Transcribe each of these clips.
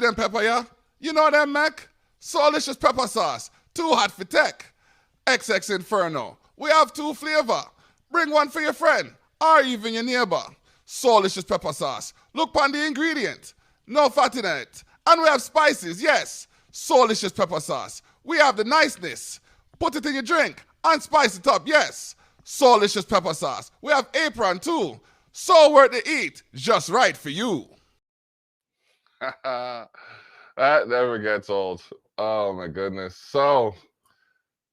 them pepper, yeah? You know them, Mac? Soulicious pepper sauce. Too hot for tech. XX Inferno. We have 2 flavor. Bring one for your friend or even your neighbor. Soulicious pepper sauce. Look on the ingredient. No fat in it. And we have spices, yes. Soulicious pepper sauce. We have the niceness. Put it in your drink and spice it up, yes. Soulicious pepper sauce. We have apron too. So worth to eat. Just right for you. That never gets old. Oh my goodness. So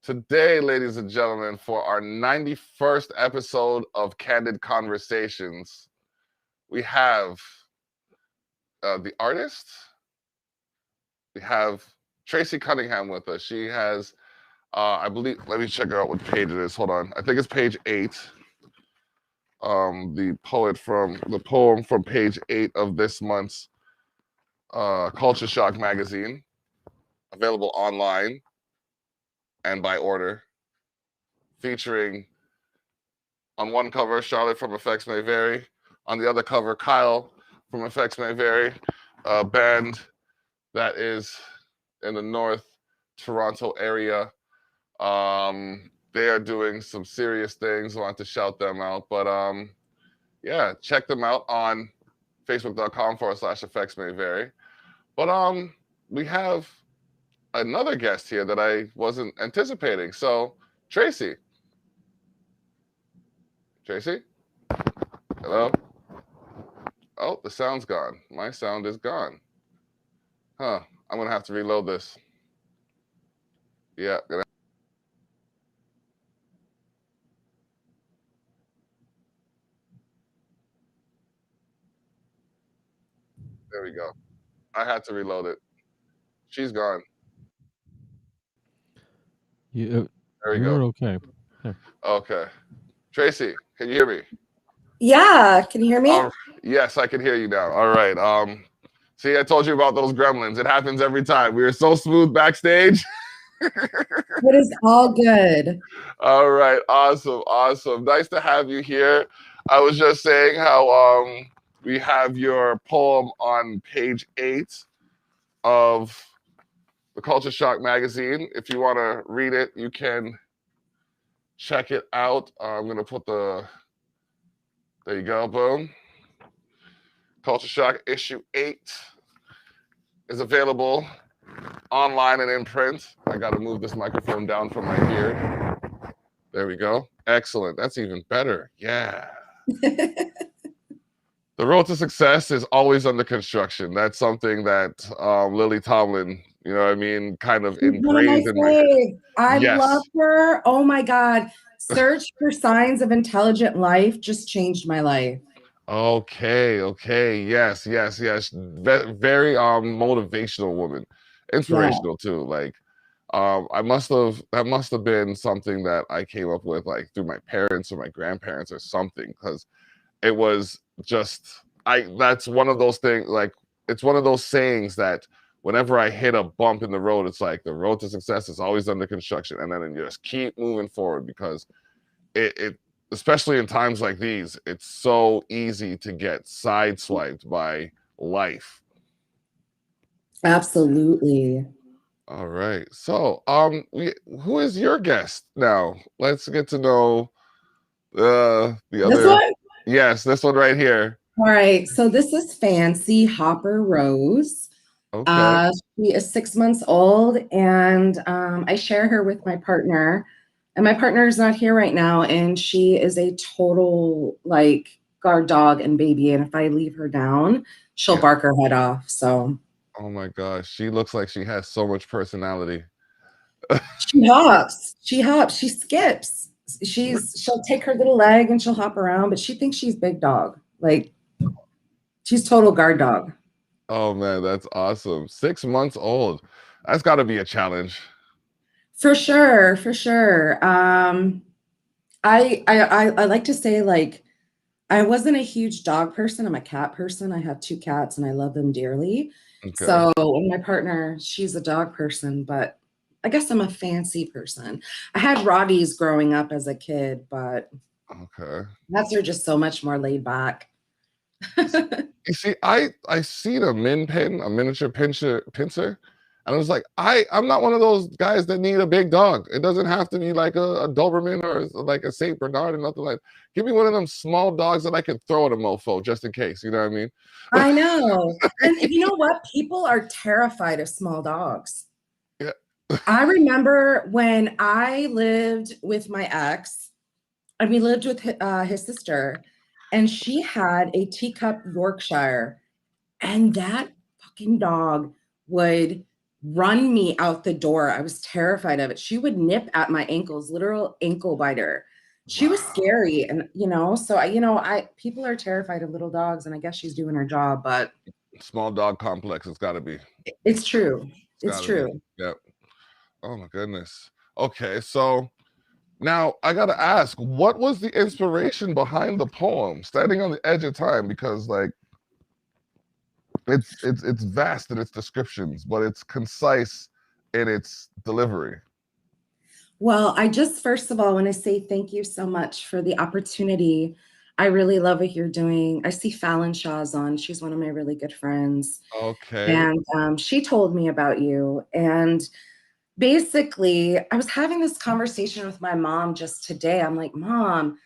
today, ladies and gentlemen, for our 91st episode of Candid Conversations, we have the artist. We have Tracy Cunningham with us. She has, I believe, let me check out what page it is. Hold on. I think it's page 8. The poem from page 8 of this month's Culture Shock magazine, available online and by order, featuring on one cover Charlotte from Effects May Vary, on the other cover Kyle from Effects May Vary, a band that is in the North Toronto area. They are doing some serious things. I want to shout them out, but yeah, check them out on facebook.com/Effects May Vary. But we have another guest here that I wasn't anticipating. So, Tracy. Tracy? Hello? Oh, the sound's gone. My sound is gone. Huh. I'm going to have to reload this. Yeah. There we go. I had to reload it. She's gone. There we go. Okay. Yeah. Okay. Tracy, can you hear me? Yeah. Can you hear me? Yes, I can hear you now. All right. See, I told you about those gremlins. It happens every time. We are so smooth backstage. It is all good. All right. Awesome. Nice to have you here. I was just saying how we have your poem on page 8 of the Culture Shock magazine. If you want to read it, you can check it out. I'm going to put there you go, boom. Culture Shock issue 8 is available online and in print. I got to move this microphone down from my beard. There we go. Excellent. That's even better. Yeah. The road to success is always under construction. That's something that Lily Tomlin, you know what I mean, kind of engraved in my head. I love her. Oh my God. Search for Signs of Intelligent Life just changed my life. Okay. Yes. Very motivational woman. Inspirational too. Like that must have been something that I came up with like through my parents or my grandparents or something, because it was just that's one of those things, like it's one of those sayings that whenever I hit a bump in the road, it's like the road to success is always under construction, and then you just keep moving forward, because it especially in times like these, it's so easy to get sideswiped by life. Absolutely. All right. So, who is your guest now? Let's get to know the other. This one? Yes, this one right here. All right. So this is Fancy Hopper Rose. Okay. She is 6 months old, and I share her with my partner. And my partner is not here right now, and she is a total like guard dog and baby. And if I leave her down, she'll bark her head off. So. Oh my gosh, she looks like she has so much personality. She hops. She skips. She'll take her little leg and she'll hop around, but she thinks she's big dog. Like she's total guard dog. Oh man, that's awesome. 6 months old. That's got to be a challenge. For sure. I like to say, like, I wasn't a huge dog person. I'm a cat person. I have 2 cats and I love them dearly. Okay. So my partner, she's a dog person, but I guess I'm a fancy person. I had Rotties growing up as a kid, but okay, cats are just so much more laid back. You see, I seen a min pin, a miniature pincer, and I was like, I'm not one of those guys that need a big dog. It doesn't have to be like a Doberman or like a Saint Bernard or nothing like. Give me one of them small dogs that I can throw at a mofo just in case. You know what I mean? I know. And you know what? People are terrified of small dogs. Yeah. I remember when I lived with my ex, and we lived with his sister, and she had a teacup Yorkshire, and that fucking dog would run me out the door. I was terrified of it. She would nip at my ankles, literal ankle biter. She was scary, and so people are terrified of little dogs, and I guess she's doing her job, but Small dog complex. It's got to be. it's true. It's Gotta true. be. Yep. Oh my goodness. Okay, so now I gotta ask, what was the inspiration behind the poem "Standing on the Edge of Time"? Because like it's vast in its descriptions, but it's concise in its delivery. Well, I just first of all want to say thank you so much for the opportunity. I really love what you're doing. I see Fallon Shaw's on. She's one of my really good friends. Okay. And she told me about you. And basically, I was having this conversation with my mom just today. I'm like, Mom,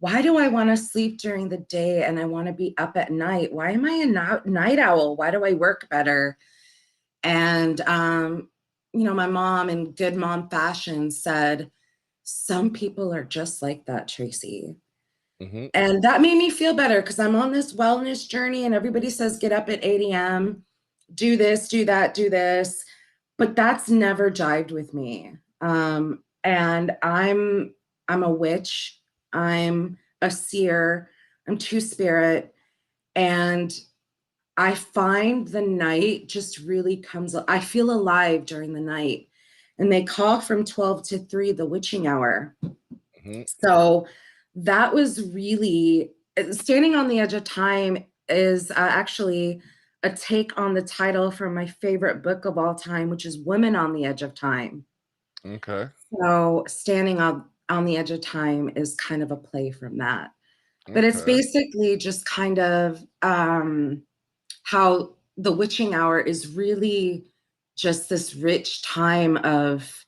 why do I want to sleep during the day and I want to be up at night? Why am I a night owl? Why do I work better? And, my mom, in good mom fashion, said, some people are just like that, Tracy. Mm-hmm. And that made me feel better because I'm on this wellness journey and everybody says, get up at 8 a.m., do this, do that, do this. But that's never jived with me. And I'm a witch. I'm a seer. I'm two-spirit. And I find the night just really comes, I feel alive during the night. And they call from 12 to 3 the witching hour. Mm-hmm. So that was really, Standing on the Edge of Time is actually a take on the title from my favorite book of all time, which is Women on the Edge of Time. Okay. So Standing on the Edge of Time is kind of a play from that. But it's basically just kind of how the witching hour is really just this rich time of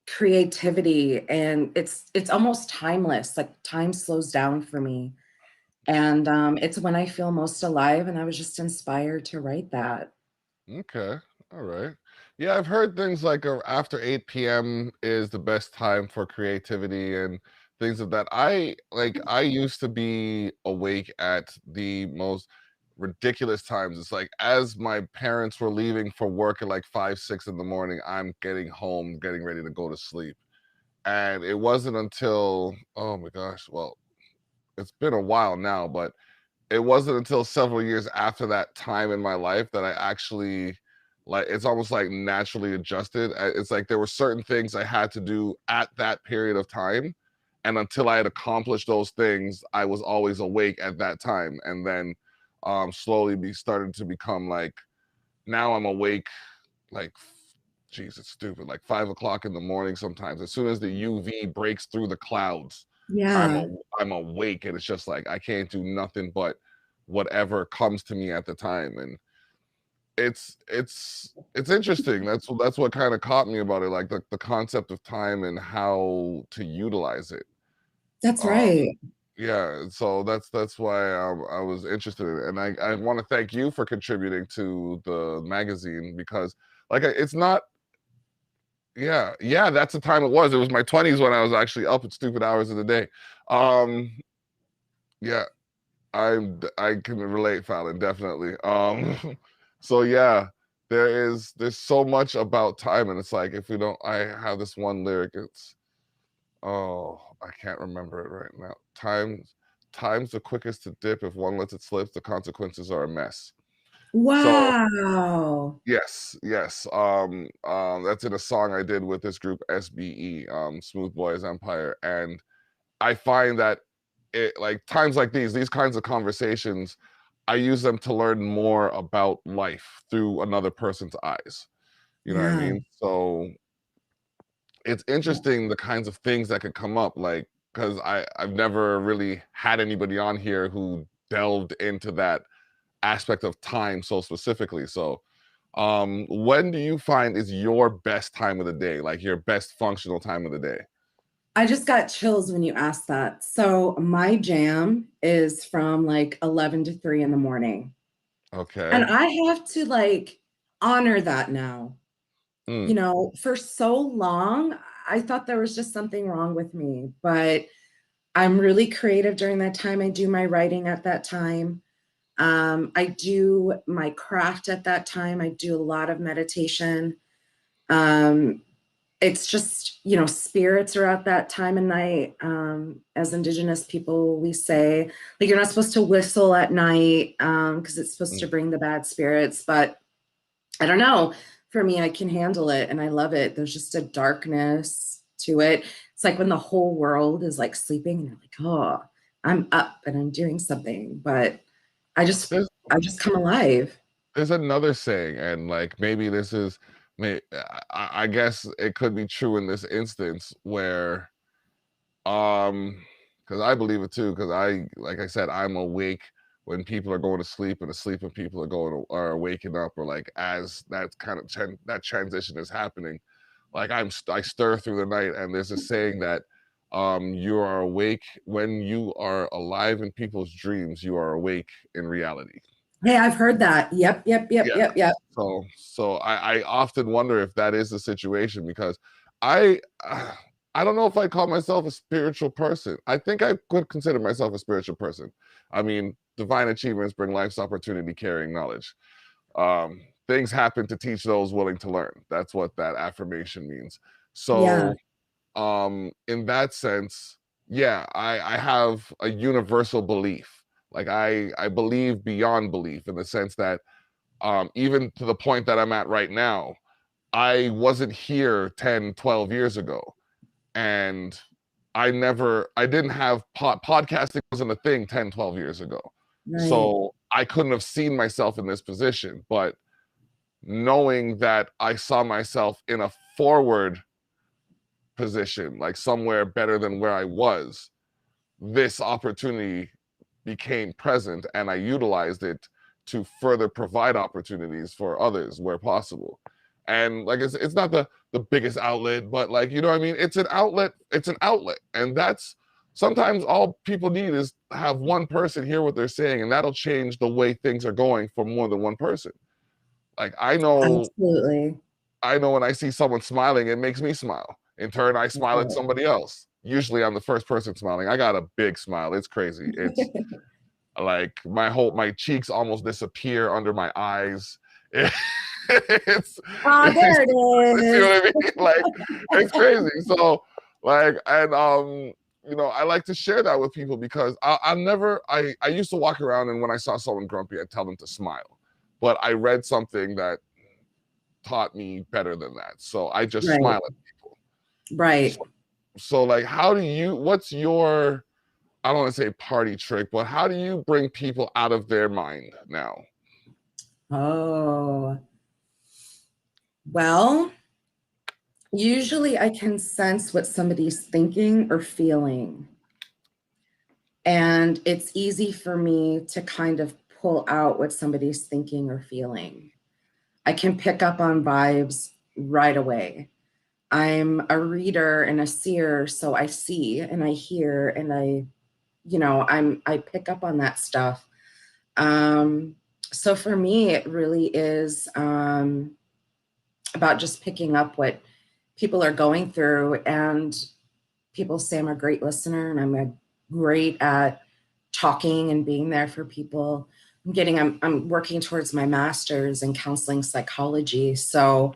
creativity, and it's almost timeless. Like time slows down for me, and it's when I feel most alive, and I was just inspired to write that. Okay. All right. Yeah, I've heard things like after 8 p.m. is the best time for creativity and things of that. I used to be awake at the most ridiculous times. It's like as my parents were leaving for work at like 5, 6 in the morning, I'm getting home, getting ready to go to sleep. And it wasn't until, oh my gosh, well, it's been a while now, but it wasn't until several years after that time in my life that I actually it's almost like naturally adjusted. It's like there were certain things I had to do at that period of time, and until I had accomplished those things, I was always awake at that time. And then slowly started to become like, now I'm awake like, geez, it's stupid, like 5 o'clock in the morning sometimes. As soon as the UV breaks through the clouds, Yeah, I'm awake, and it's just like I can't do nothing but whatever comes to me at the time. And it's interesting. That's what kind of caught me about it, like the concept of time and how to utilize it. that's Um, right. yeah, so that's why I was interested in it. And I want to thank you for contributing to the magazine, because like it's not, yeah, that's the time it was. It was my 20s when I was actually up at stupid hours of the day. Yeah, I can relate, Fallon, definitely. So yeah, there's so much about time, and it's like if we don't, I have this one lyric. It's, oh, I can't remember it right now. Time's the quickest to dip. If one lets it slip, the consequences are a mess. So Wow. yes. That's in a song I did with this group SBE, Smooth Boys Empire, and I find that it, like times like these kinds of conversations, I use them to learn more about life through another person's eyes. You know what I Yeah. mean? So it's interesting the kinds of things that could come up, like because I've never really had anybody on here who delved into that aspect of time so specifically. So when do you find is your best time of the day, like your best functional time of the day? I just got chills when you asked that. So my jam is from like 11 to 3 in the morning. Okay. And I have to like honor that now. You know, for so long, I thought there was just something wrong with me, but I'm really creative during that time. I do my writing at that time. I do my craft at that time. I do a lot of meditation. It's just, you know, spirits are at that time of night. As Indigenous people, we say, like, you're not supposed to whistle at night because it's supposed to bring the bad spirits. But I don't know. For me, I can handle it and I love it. There's just a darkness to it. It's like when the whole world is like sleeping and you're like, oh, I'm up and I'm doing something. But I just come alive. There's another saying, and like maybe this is, I guess it could be true in this instance where, because I believe it too, because like I said, I'm awake when people are going to sleep and asleep when people are waking up, or like as that kind of that transition is happening, like I stir through the night, and there's a saying that you are awake when you are alive in people's dreams, you are awake in reality. Hey, I've heard that. Yep. So I often wonder if that is the situation, because I don't know if I call myself a spiritual person. I think I could consider myself a spiritual person. I mean, divine achievements bring life's opportunity carrying knowledge. Things happen to teach those willing to learn. That's what that affirmation means. So in that sense, yeah, I have a universal belief. Like I believe beyond belief, in the sense that even to the point that I'm at right now, I wasn't here 10, 12 years ago. And I didn't have podcasting wasn't a thing 10, 12 years ago. Right. So I couldn't have seen myself in this position. But knowing that I saw myself in a forward position, like somewhere better than where I was, this opportunity became present, and I utilized it to further provide opportunities for others where possible. And like it's not the biggest outlet, but like, you know what I mean? It's an outlet. And that's sometimes all people need is have one person hear what they're saying, and that'll change the way things are going for more than one person. Like Absolutely. I know when I see someone smiling, it makes me smile. In turn, I smile at somebody else. Usually I'm the first person smiling. I got a big smile. It's crazy. It's like my cheeks almost disappear under my eyes. There it is. You see what I mean? Like, it's crazy. So like, and you know, I like to share that with people, because I used to walk around, and when I saw someone grumpy, I'd tell them to smile. But I read something that taught me better than that. So I just smile at people. Right. So like, what's your, I don't want to say party trick, but how do you bring people out of their mind now? Oh, well, usually I can sense what somebody's thinking or feeling. And it's easy for me to kind of pull out what somebody's thinking or feeling. I can pick up on vibes right away. I'm a reader and a seer, so I see and I hear and I pick up on that stuff. So for me, it really is about just picking up what people are going through. And people say I'm a great listener, and I'm great at talking and being there for people. I'm working towards my master's in counseling psychology. So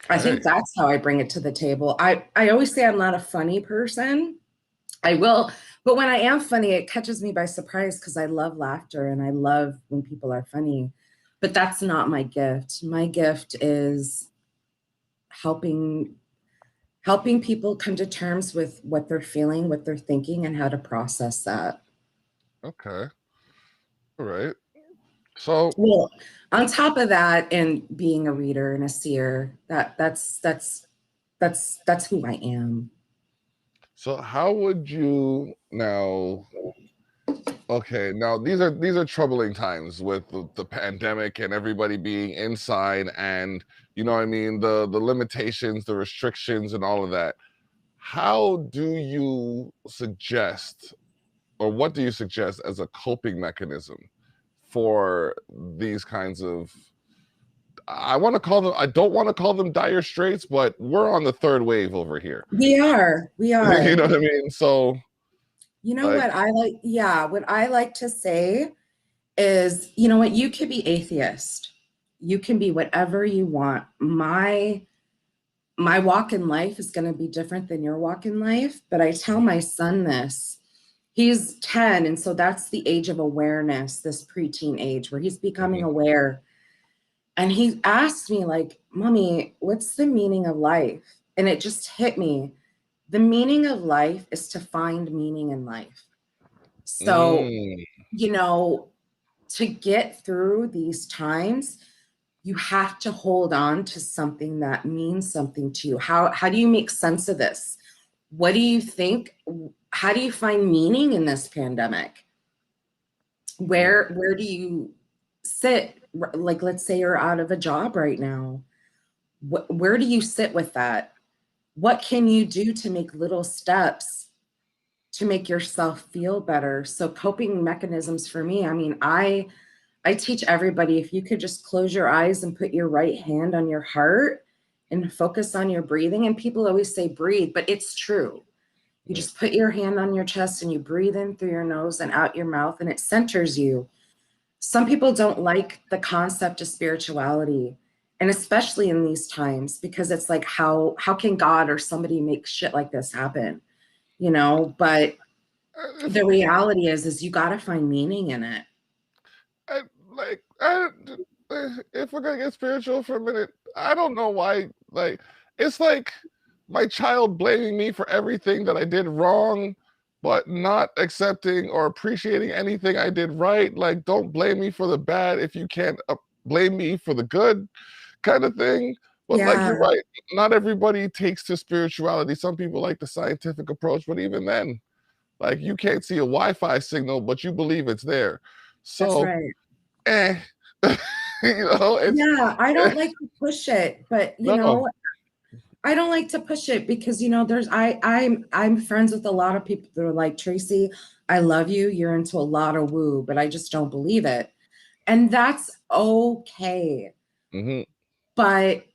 I think that's how I bring it to the table. I always say I'm not a funny person. I will, but when I am funny, it catches me by surprise, because I love laughter and I love when people are funny. But that's not my gift. My gift is helping people come to terms with what they're feeling, what they're thinking, and how to process that. Okay. All right. So, well, on top of that, and being a reader and a seer, that's who I am. So how would you now, Okay, now these are troubling times with the pandemic and everybody being inside, and you know what I mean, the limitations, the restrictions, and all of that. How do you suggest, or what do you suggest as a coping mechanism for these kinds of, I want to call them, I don't want to call them dire straits, but we're on the third wave over here. We are. You know what I mean? So, You know like, what I like? Yeah, what I like to say is, you know what, you could be atheist. You can be whatever you want. My walk in life is going to be different than your walk in life, but I tell my son this. He's 10, and so that's the age of awareness, this preteen age where he's becoming aware. And he asked me, like, Mommy, what's the meaning of life? And it just hit me. The meaning of life is to find meaning in life. So, you know, to get through these times, you have to hold on to something that means something to you. How do you make sense of this? What do you think? How do you find meaning in this pandemic? Where do you sit? Like, let's say you're out of a job right now. Where do you sit with that? What can you do to make little steps to make yourself feel better? So coping mechanisms for me, I mean, I teach everybody, if you could just close your eyes and put your right hand on your heart and focus on your breathing. And people always say breathe, but it's true. You just put your hand on your chest and you breathe in through your nose and out your mouth, and it centers you. Some people don't like the concept of spirituality, and especially in these times, because it's like, how can God or somebody make shit like this happen? You know, but the reality is you got to find meaning in it. If we're gonna get spiritual for a minute, I don't know why. Like, it's like my child blaming me for everything that I did wrong, but not accepting or appreciating anything I did right. Like, don't blame me for the bad if you can't blame me for the good, kind of thing. But like, you're right. Not everybody takes to spirituality. Some people like the scientific approach, but even then, like, you can't see a Wi-Fi signal, but you believe it's there. So, That's right. you know, Yeah, I don't like to push it, but you know, I don't like to push it because, you know, I'm friends with a lot of people that are like, Tracy, I love you. You're into a lot of woo, but I just don't believe it. And that's okay. But,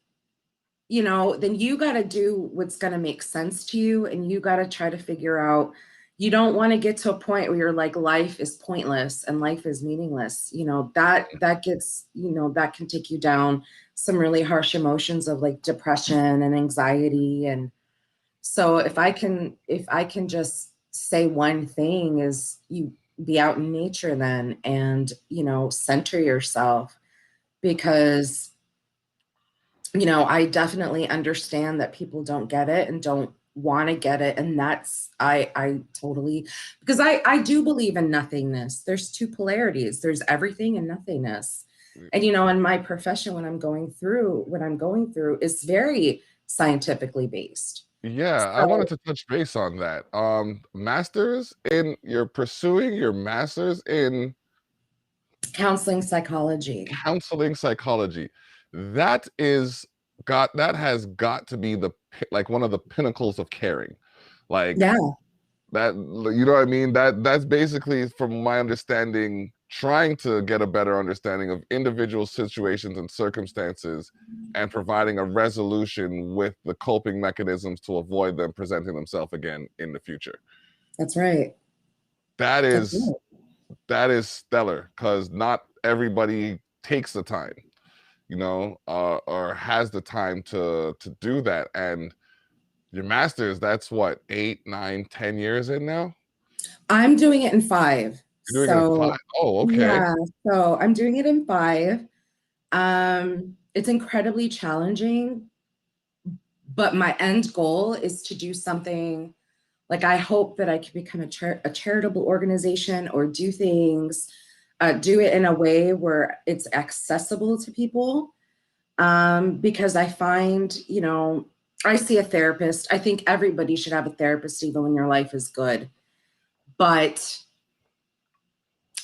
you know, then you got to do what's going to make sense to you, and you got to try to figure out, you don't want to get to a point where you're like, life is pointless and life is meaningless. You know, that gets, you know, that can take you down some really harsh emotions of like depression and anxiety. And so if I can just say one thing, is you be out in nature then, and, you know, center yourself, because, you know, I definitely understand that people don't get it and don't want to get it. And that's, I totally, because I do believe in nothingness. There's two polarities. There's everything and nothingness. And, you know, in my profession, what I'm going through is very scientifically based. Yeah, I wanted to touch base on that. You're pursuing your master's in counseling psychology. That has got to be like one of the pinnacles of caring. Like, that, you know what I mean? That's basically, from my understanding, trying to get a better understanding of individual situations and circumstances and providing a resolution with the coping mechanisms to avoid them presenting themselves again in the future. That's right. That is stellar, because not everybody takes the time, you know, or has the time to do that. And your master's, that's what, 8, 9, 10 years in now? I'm doing it in 5. You're doing it in 5. Oh, okay. Yeah, so I'm doing it in 5. It's incredibly challenging, but my end goal is to do something, like, I hope that I can become a charitable organization, or do things, do it in a way where it's accessible to people. Because I find, you know, I see a therapist. I think everybody should have a therapist, even when your life is good. But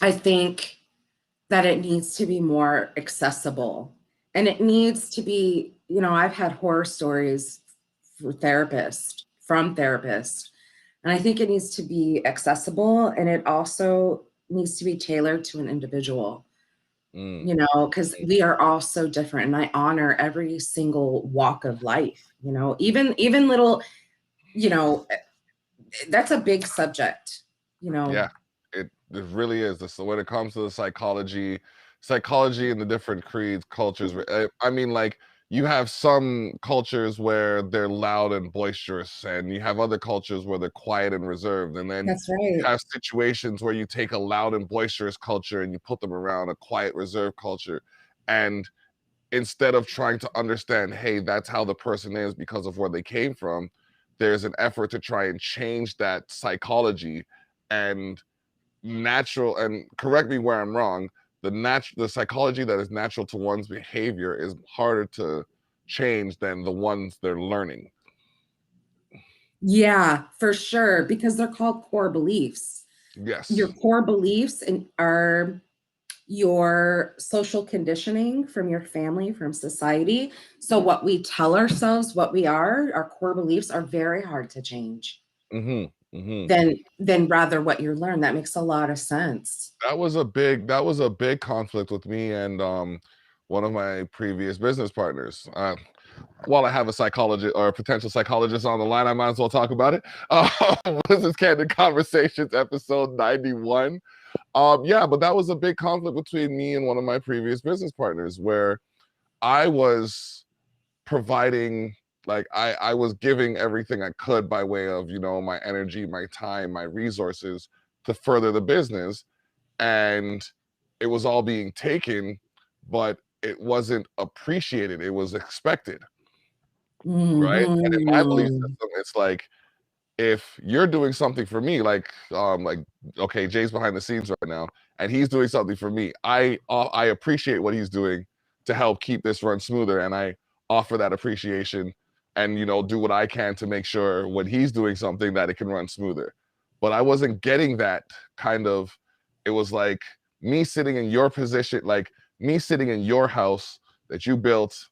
I think that it needs to be more accessible, and it needs to be, I've had horror stories from therapists, and I think it needs to be accessible, and it also needs to be tailored to an individual, because we are all so different, and I honor every single walk of life, even little, that's a big subject, Yeah, it really is. So when it comes to the psychology and the different creeds, cultures, I mean, like, you have some cultures where they're loud and boisterous, and you have other cultures where they're quiet and reserved, and then That's you right. have situations where you take a loud and boisterous culture and you put them around a quiet, reserved culture, and instead of trying to understand, hey, that's how the person is because of where they came from, there's an effort to try and change that psychology and natural, and correct me where I'm wrong, the psychology that is natural to one's behavior is harder to change than the ones they're learning. Yeah, for sure, because they're called core beliefs. Your Yes. core beliefs are your social conditioning from your family, from society. So what we tell ourselves, what we are, our core beliefs are very hard to change than rather what you learn. That makes a lot of sense. That was a big conflict with me and one of my previous business partners. While I have a psychologist or a potential psychologist on the line, I might as well talk about it. This is Candid Conversations, episode 91. Yeah, but that was a big conflict between me and one of my previous business partners, where I was providing, like, I was giving everything I could by way of, my energy, my time, my resources to further the business, and it was all being taken, but it wasn't appreciated. It was expected. Right. And in my belief Mm-hmm. system, it's like, if you're doing something for me, like, okay, Jay's behind the scenes right now, and he's doing something for me. I appreciate what he's doing to help keep this run smoother, and I offer that appreciation, and do what I can to make sure when he's doing something that it can run smoother. But I wasn't getting that kind of. It was like me sitting in your position, like me sitting in your house that you built,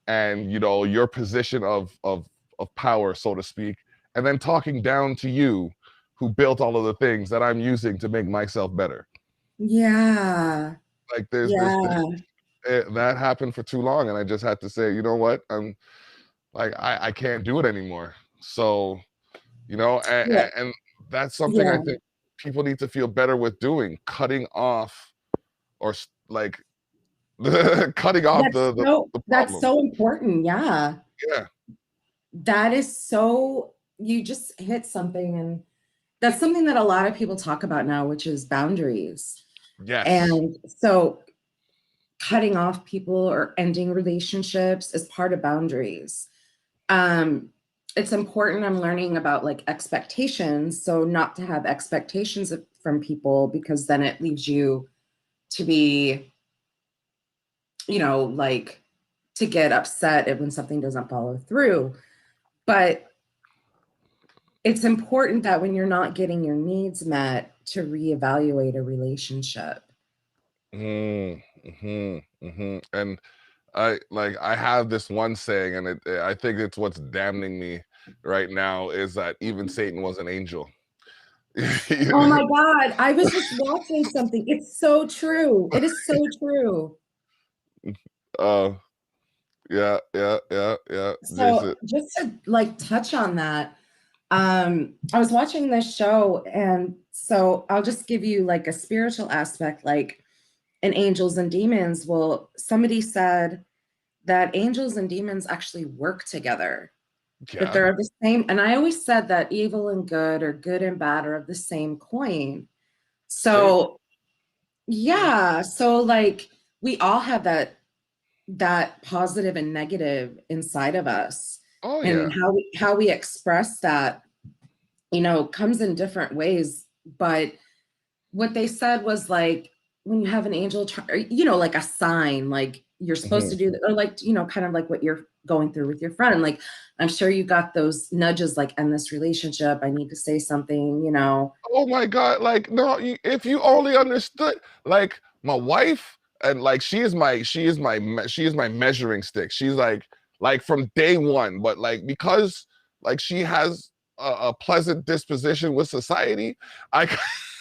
and your position of power, so to speak, and then talking down to you who built all of the things that I'm using to make myself better. Yeah. Like, there's this Yeah. that happened for too long, and I just had to say, you know what, I'm like, I can't do it anymore. So, Yeah. and that's something I Yeah. think people need to feel better with doing, cutting off, or like cutting off the That's problem. so important. Yeah. Yeah. That is so, you just hit something, and that's something that a lot of people talk about now, which is boundaries. Yes. And so cutting off people or ending relationships is part of boundaries. It's important. I'm learning about like expectations. So not to have expectations from people, because then it leaves you to be, like, to get upset when something doesn't follow through. But it's important that when you're not getting your needs met, to reevaluate a relationship. And I have this one saying, and I think it's what's damning me right now, is that even Satan was an angel. Oh my God, I was just watching something. It's so true. It is so true. uh yeah, So Jason. just to like touch on that, I was watching this show, and so I'll just give you like a spiritual aspect, like in angels and demons. Well, somebody said that angels and demons actually work together, that Yeah. they're the same. And I always said that evil and good, or good and bad, are of the same coin. Same. So yeah, so like we all have that positive and negative inside of us, Oh and yeah. how we express that, comes in different ways. But what they said was, like, when you have an angel, like a sign, like you're supposed to do that, or like, you know, kind of like what you're going through with your friend. Like, I'm sure you got those nudges, like, end this relationship, I need to say something, you know. Oh my God! Like, no, if you only understood, like, my wife, and like, she is my measuring stick. She's like from day one, but like, because like she has a pleasant disposition with society, I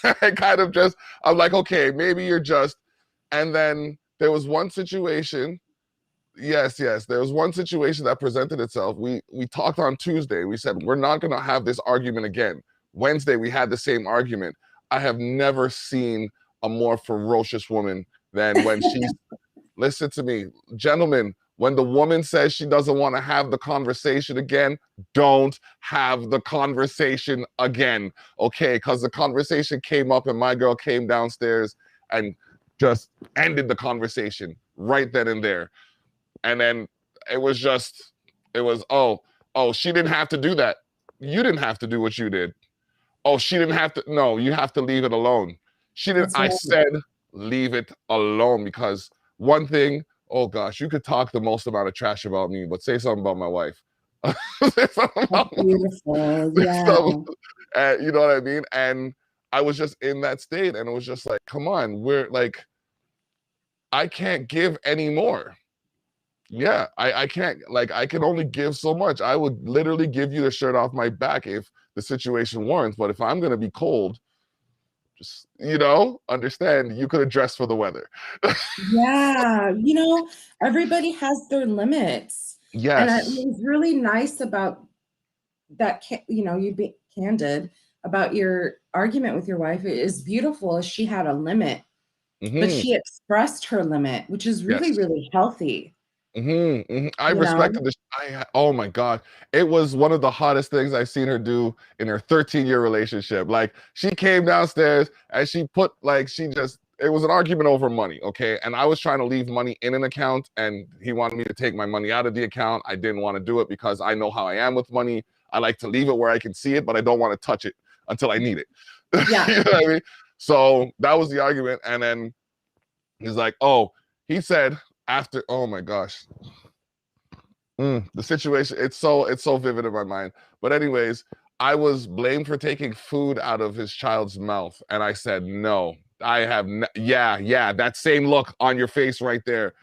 I kind of just, I'm like, okay, maybe you're just. And then there was one situation. Yes, there was one situation that presented itself. We talked on Tuesday. We said we're not going to have this argument again. Wednesday we had the same argument. I have never seen a more ferocious woman than when she's, listen to me, gentlemen, when the woman says she doesn't want to have the conversation again, don't have the conversation again, okay? Because the conversation came up and my girl came downstairs and just ended the conversation right then and there. And then it was, oh, she didn't have to do that. You didn't have to do what you did. Oh, she didn't have to. No, you have to leave it alone. She didn't. I said, leave it alone, because one thing, oh gosh, you could talk the most amount of trash about me, but say something about my wife. Beautiful. Yeah. You know what I mean? And I was just in that state, and it was just like, come on, we're like, I can't give anymore. Yeah, I can't, like, I can only give so much. I would literally give you the shirt off my back if the situation warrants, but if I'm going to be cold, just, you know, understand, you could have dressed for the weather. Yeah, you know, everybody has their limits. Yes. And it was really nice about that, you know, you be candid about your argument with your wife. It is beautiful. She had a limit, but she expressed her limit, which is really, really healthy. I respected this. Oh my God. It was one of the hottest things I've seen her do in her 13-year relationship. Like, she came downstairs and she put, like, it was an argument over money, okay? And I was trying to leave money in an account, and he wanted me to take my money out of the account. I didn't want to do it because I know how I am with money. I like to leave it where I can see it, but I don't want to touch it until I need it. Yeah. You know what I mean? So that was the argument. And then he's like, oh, he said, after, oh my gosh, the situation, it's so vivid in my mind. But anyways, I was blamed for taking food out of his child's mouth, and I said, no, I have yeah, that same look on your face right there.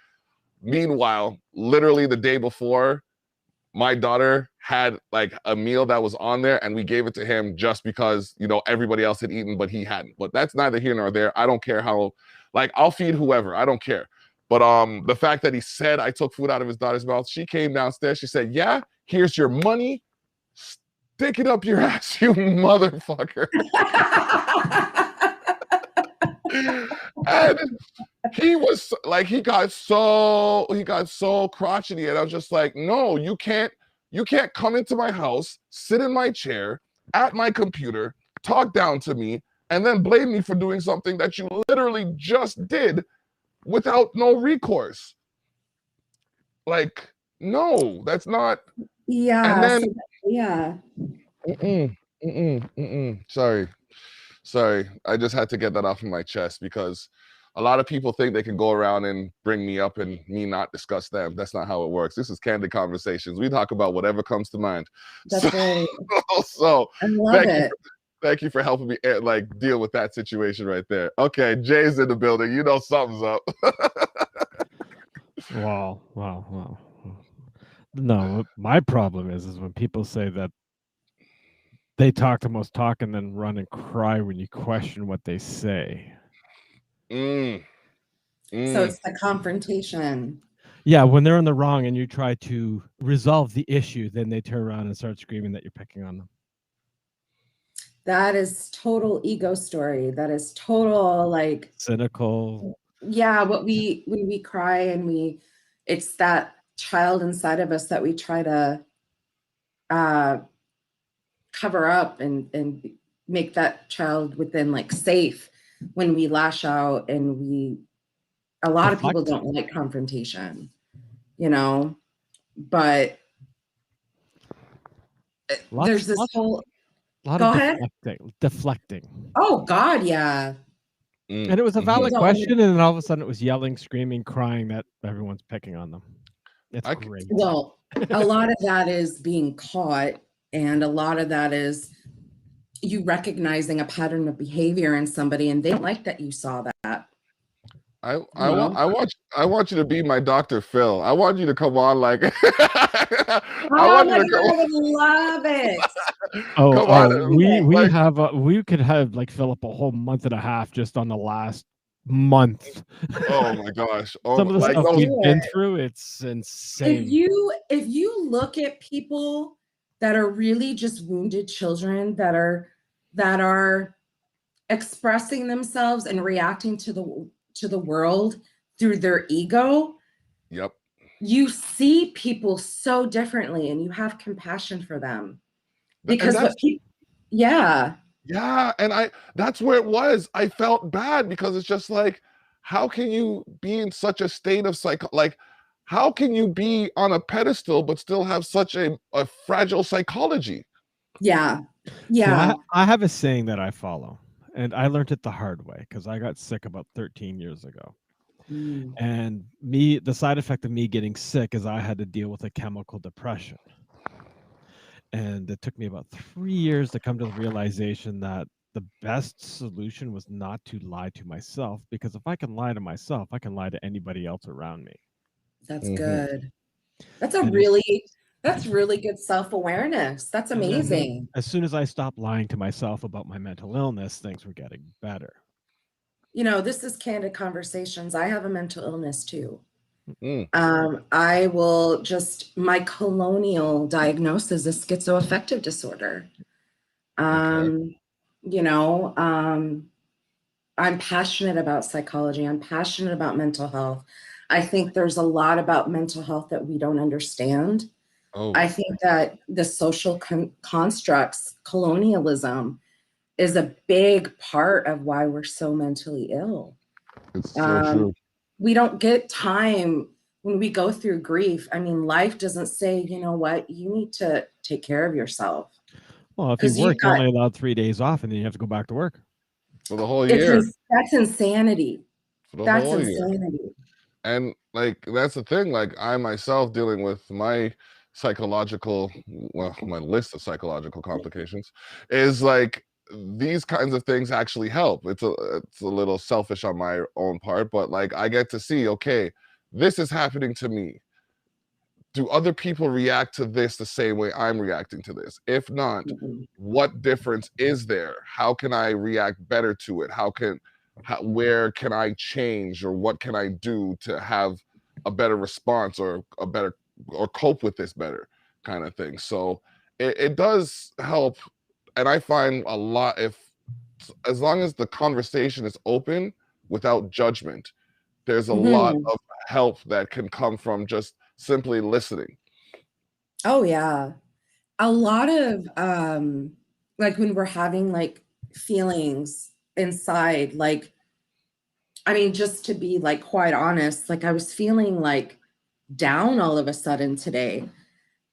Meanwhile, literally the day before, my daughter had like a meal that was on there, and we gave it to him just because, you know, everybody else had eaten, but he hadn't. But that's neither here nor there. I don't care how, like, I'll feed whoever, I don't care. But the fact that he said I took food out of his daughter's mouth, she came downstairs, she said, yeah, here's your money, stick it up your ass, you motherfucker. And he was like, he got so crotchety, and I was just like, no, you can't come into my house, sit in my chair at my computer, talk down to me, and then blame me for doing something that you literally just did without no recourse. Like, no, that's not. Yeah. And then sorry, I just had to get that off of my chest, because a lot of people think they can go around and bring me up and me not discuss them. That's not how it works. This is candid conversations. We talk about whatever comes to mind. That's right. So I love it. Thank you for helping me like deal with that situation right there. Okay, Jay's in the building. You know something's up. Wow. No, my problem is when people say that they talk the most talk and then run and cry when you question what they say. So it's the confrontation. Yeah, when they're in the wrong and you try to resolve the issue, then they turn around and start screaming that you're picking on them. That is total ego story. That is total, like, cynical. Yeah, when we cry and it's that child inside of us that we try to cover up and make that child within, like, safe when we lash out, and a lot of people don't like confrontation, you know, but there's this whole lot of deflecting. Oh God, yeah. And it was a valid So, question, and then all of a sudden it was yelling, screaming, crying that everyone's picking on them. It's great. well, a lot of that is being caught, and a lot of that is you recognizing a pattern of behavior in somebody, and they don't like that you saw that. I want you to be my Dr. Phil. I want you to come on like I Oh want my you to God, I come. would love it. Come on, We could have like fill up a whole month and a half just on the last month. oh my gosh. Oh, Some of the like stuff those, we've been through, it's insane. If you look at people that are really just wounded children that are expressing themselves and reacting to the world through their ego, yep. you see people so differently and you have compassion for them. And Because that's, yeah. yeah, and that's where it was. I felt bad because it's just like, how can you be in such a state of like how can you be on a pedestal but still have such a fragile psychology? Yeah. See, Yeah. I have a saying that I follow, and I learned it the hard way because I got sick about 13 years ago. And the side effect of me getting sick is I had to deal with a chemical depression. And it took me about 3 years to come to the realization that the best solution was not to lie to myself, because if I can lie to myself, I can lie to anybody else around me. That's Mhm. good. That's And really good self-awareness. That's amazing. as soon as I stopped lying to myself about my mental illness, things were getting better. You know, this is Candid Conversations. I have a mental illness too. Mm. My colonial diagnosis is schizoaffective disorder. Okay. You know, I'm passionate about psychology. I'm passionate about mental health. I think there's a lot about mental health that we don't understand. Oh, I think that the social constructs, colonialism, is a big part of why we're so mentally ill. it's so true. We don't get time when we go through grief. I mean, life doesn't say, you know what, you need to take care of yourself. Well, if you work, you're only allowed 3 days off, and then you have to go back to work. For the whole year. That's insanity. For the That's whole year. insanity. And like that's the thing, like I myself dealing with my psychological, well, my list of psychological complications is like these kinds of things actually help. It's a little selfish on my own part, but like I get to see, okay, this is happening to me. Do other people react to this the same way I'm reacting to this? If not, what difference is there? How can I react better to it? Where can I change, or what can I do to have a better response, or cope with this better, kind of thing? So it does help. And I find a lot, as long as the conversation is open without judgment, there's a lot of help that can come from just simply listening. Oh yeah. A lot of like when we're having like feelings inside, like, I mean, just to be like quite honest, like I was feeling like down all of a sudden today.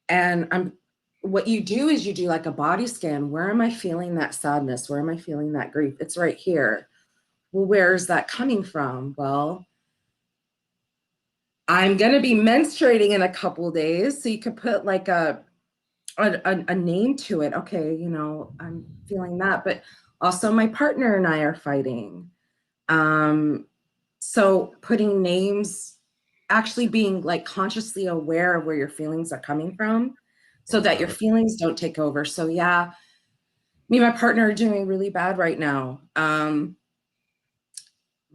And what you do is you do like a body scan. Where am I feeling that sadness? Where am I feeling that grief? It's right here. Well, where is that coming from? Well, I'm going to be menstruating in a couple of days. So you could put like a name to it. Okay, you know, I'm feeling that. But also my partner and I are fighting. So putting names, actually being like consciously aware of where your feelings are coming from so that your feelings don't take over. So yeah, me and my partner are doing really bad right now.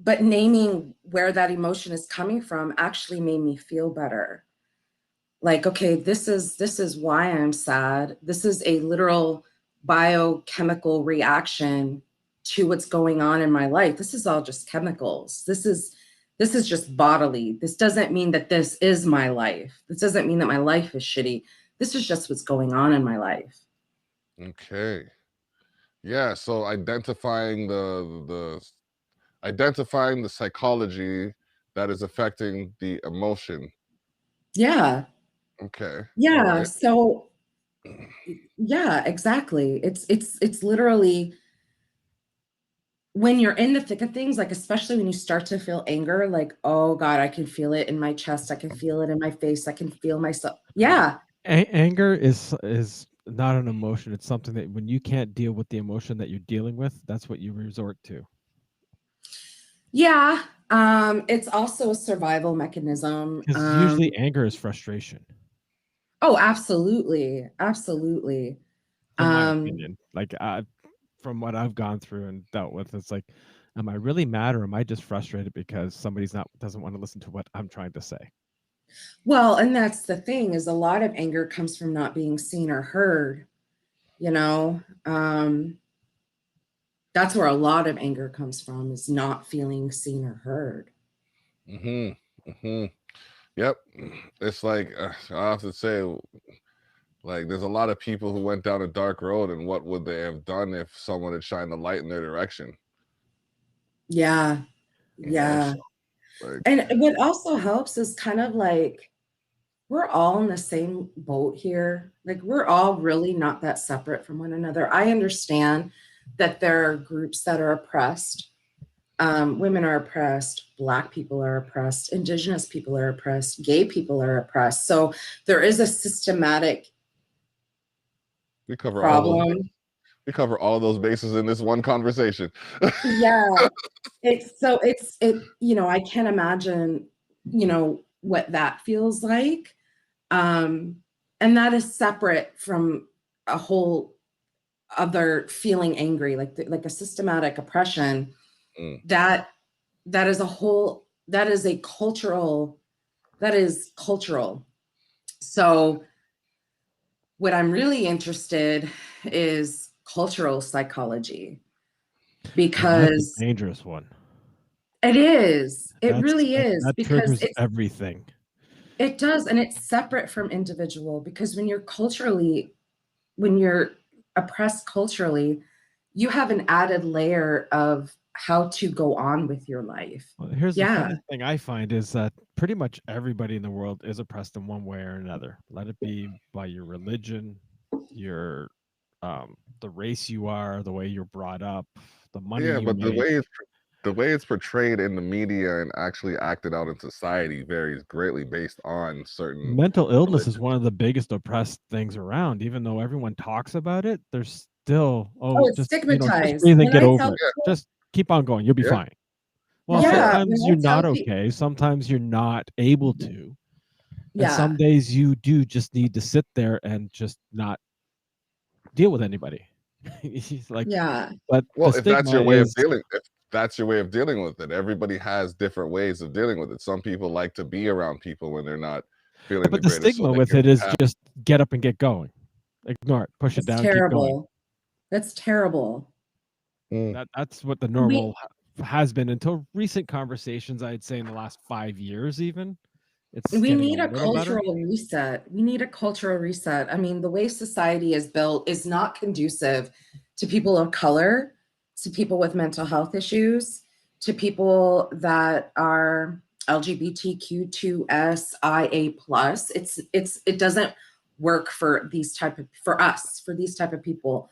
But naming where that emotion is coming from actually made me feel better. Like, okay, this is why I'm sad. This is a literal biochemical reaction to what's going on in my life. This is all just chemicals. This is just bodily. This doesn't mean that this is my life. This doesn't mean that my life is shitty. This is just what's going on in my life. Okay. Yeah, so identifying the psychology that is affecting the emotion. Yeah. Okay. Yeah. All right. So yeah, exactly. It's literally when you're in the thick of things, like especially when you start to feel anger, like, oh God, I can feel it in my chest, I can feel it in my face, I can feel myself. Yeah. Anger is not an emotion. It's something that when you can't deal with the emotion that you're dealing with, that's what you resort to. Yeah. It's also a survival mechanism. Because usually anger is frustration. Oh, absolutely. Absolutely. In my opinion. Like from what I've gone through and dealt with, it's like, am I really mad or am I just frustrated because somebody's doesn't want to listen to what I'm trying to say? Well, and that's the thing, is a lot of anger comes from not being seen or heard, you know. That's where a lot of anger comes from, is not feeling seen or heard. Yep. It's like I have to say, like, there's a lot of people who went down a dark road, and what would they have done if someone had shined a light in their direction? Yeah. You know, so, like, And what also helps is kind of like, we're all in the same boat here. Like, we're all really not that separate from one another. I understand that there are groups that are oppressed. Women are oppressed, Black people are oppressed, Indigenous people are oppressed, gay people are oppressed. So there is a systematic we cover problem. we cover all those bases in this one conversation. Yeah. It's you know, I can't imagine, you know, what that feels like. And that is separate from a whole other feeling angry, like a systematic oppression. That is a whole, that is cultural. So what I'm really interested is cultural psychology, because that's a dangerous one. it is. It really is, that because triggers everything. It does, and it's separate from individual, because when you're oppressed culturally, you have an added layer of how to go on with your life. Well, here's the funny thing I find is that pretty much everybody in the world is oppressed in one way or another. Let it be by your religion, your the race you are, the way you're brought up, the money you but make. the way it's portrayed in the media and actually acted out in society varies greatly based on certain mental illness is one of the biggest oppressed things around. Even though everyone talks about it, there's still it's just stigmatized. just breathe and get over it. Just keep on going. You'll be fine. Well, sometimes you're not okay. Sometimes you're not able to. And some days you do just need to sit there and just not deal with anybody. Like, but well, the if that's your stigma way is, of dealing, if that's your way of dealing with it, everybody has different ways of dealing with it. Some people like to be around people when they're not feeling but the the greatest. stigma with it is just get up and get going. Ignore it, push it down, keep going. That's terrible. That's what the normal has been until recent conversations, I'd say in the last 5 years even. We need a cultural reset. We need a cultural reset. I mean, the way society is built is not conducive to people of color, to people with mental health issues, to people that are LGBTQ2SIA+. It doesn't work for these type of people.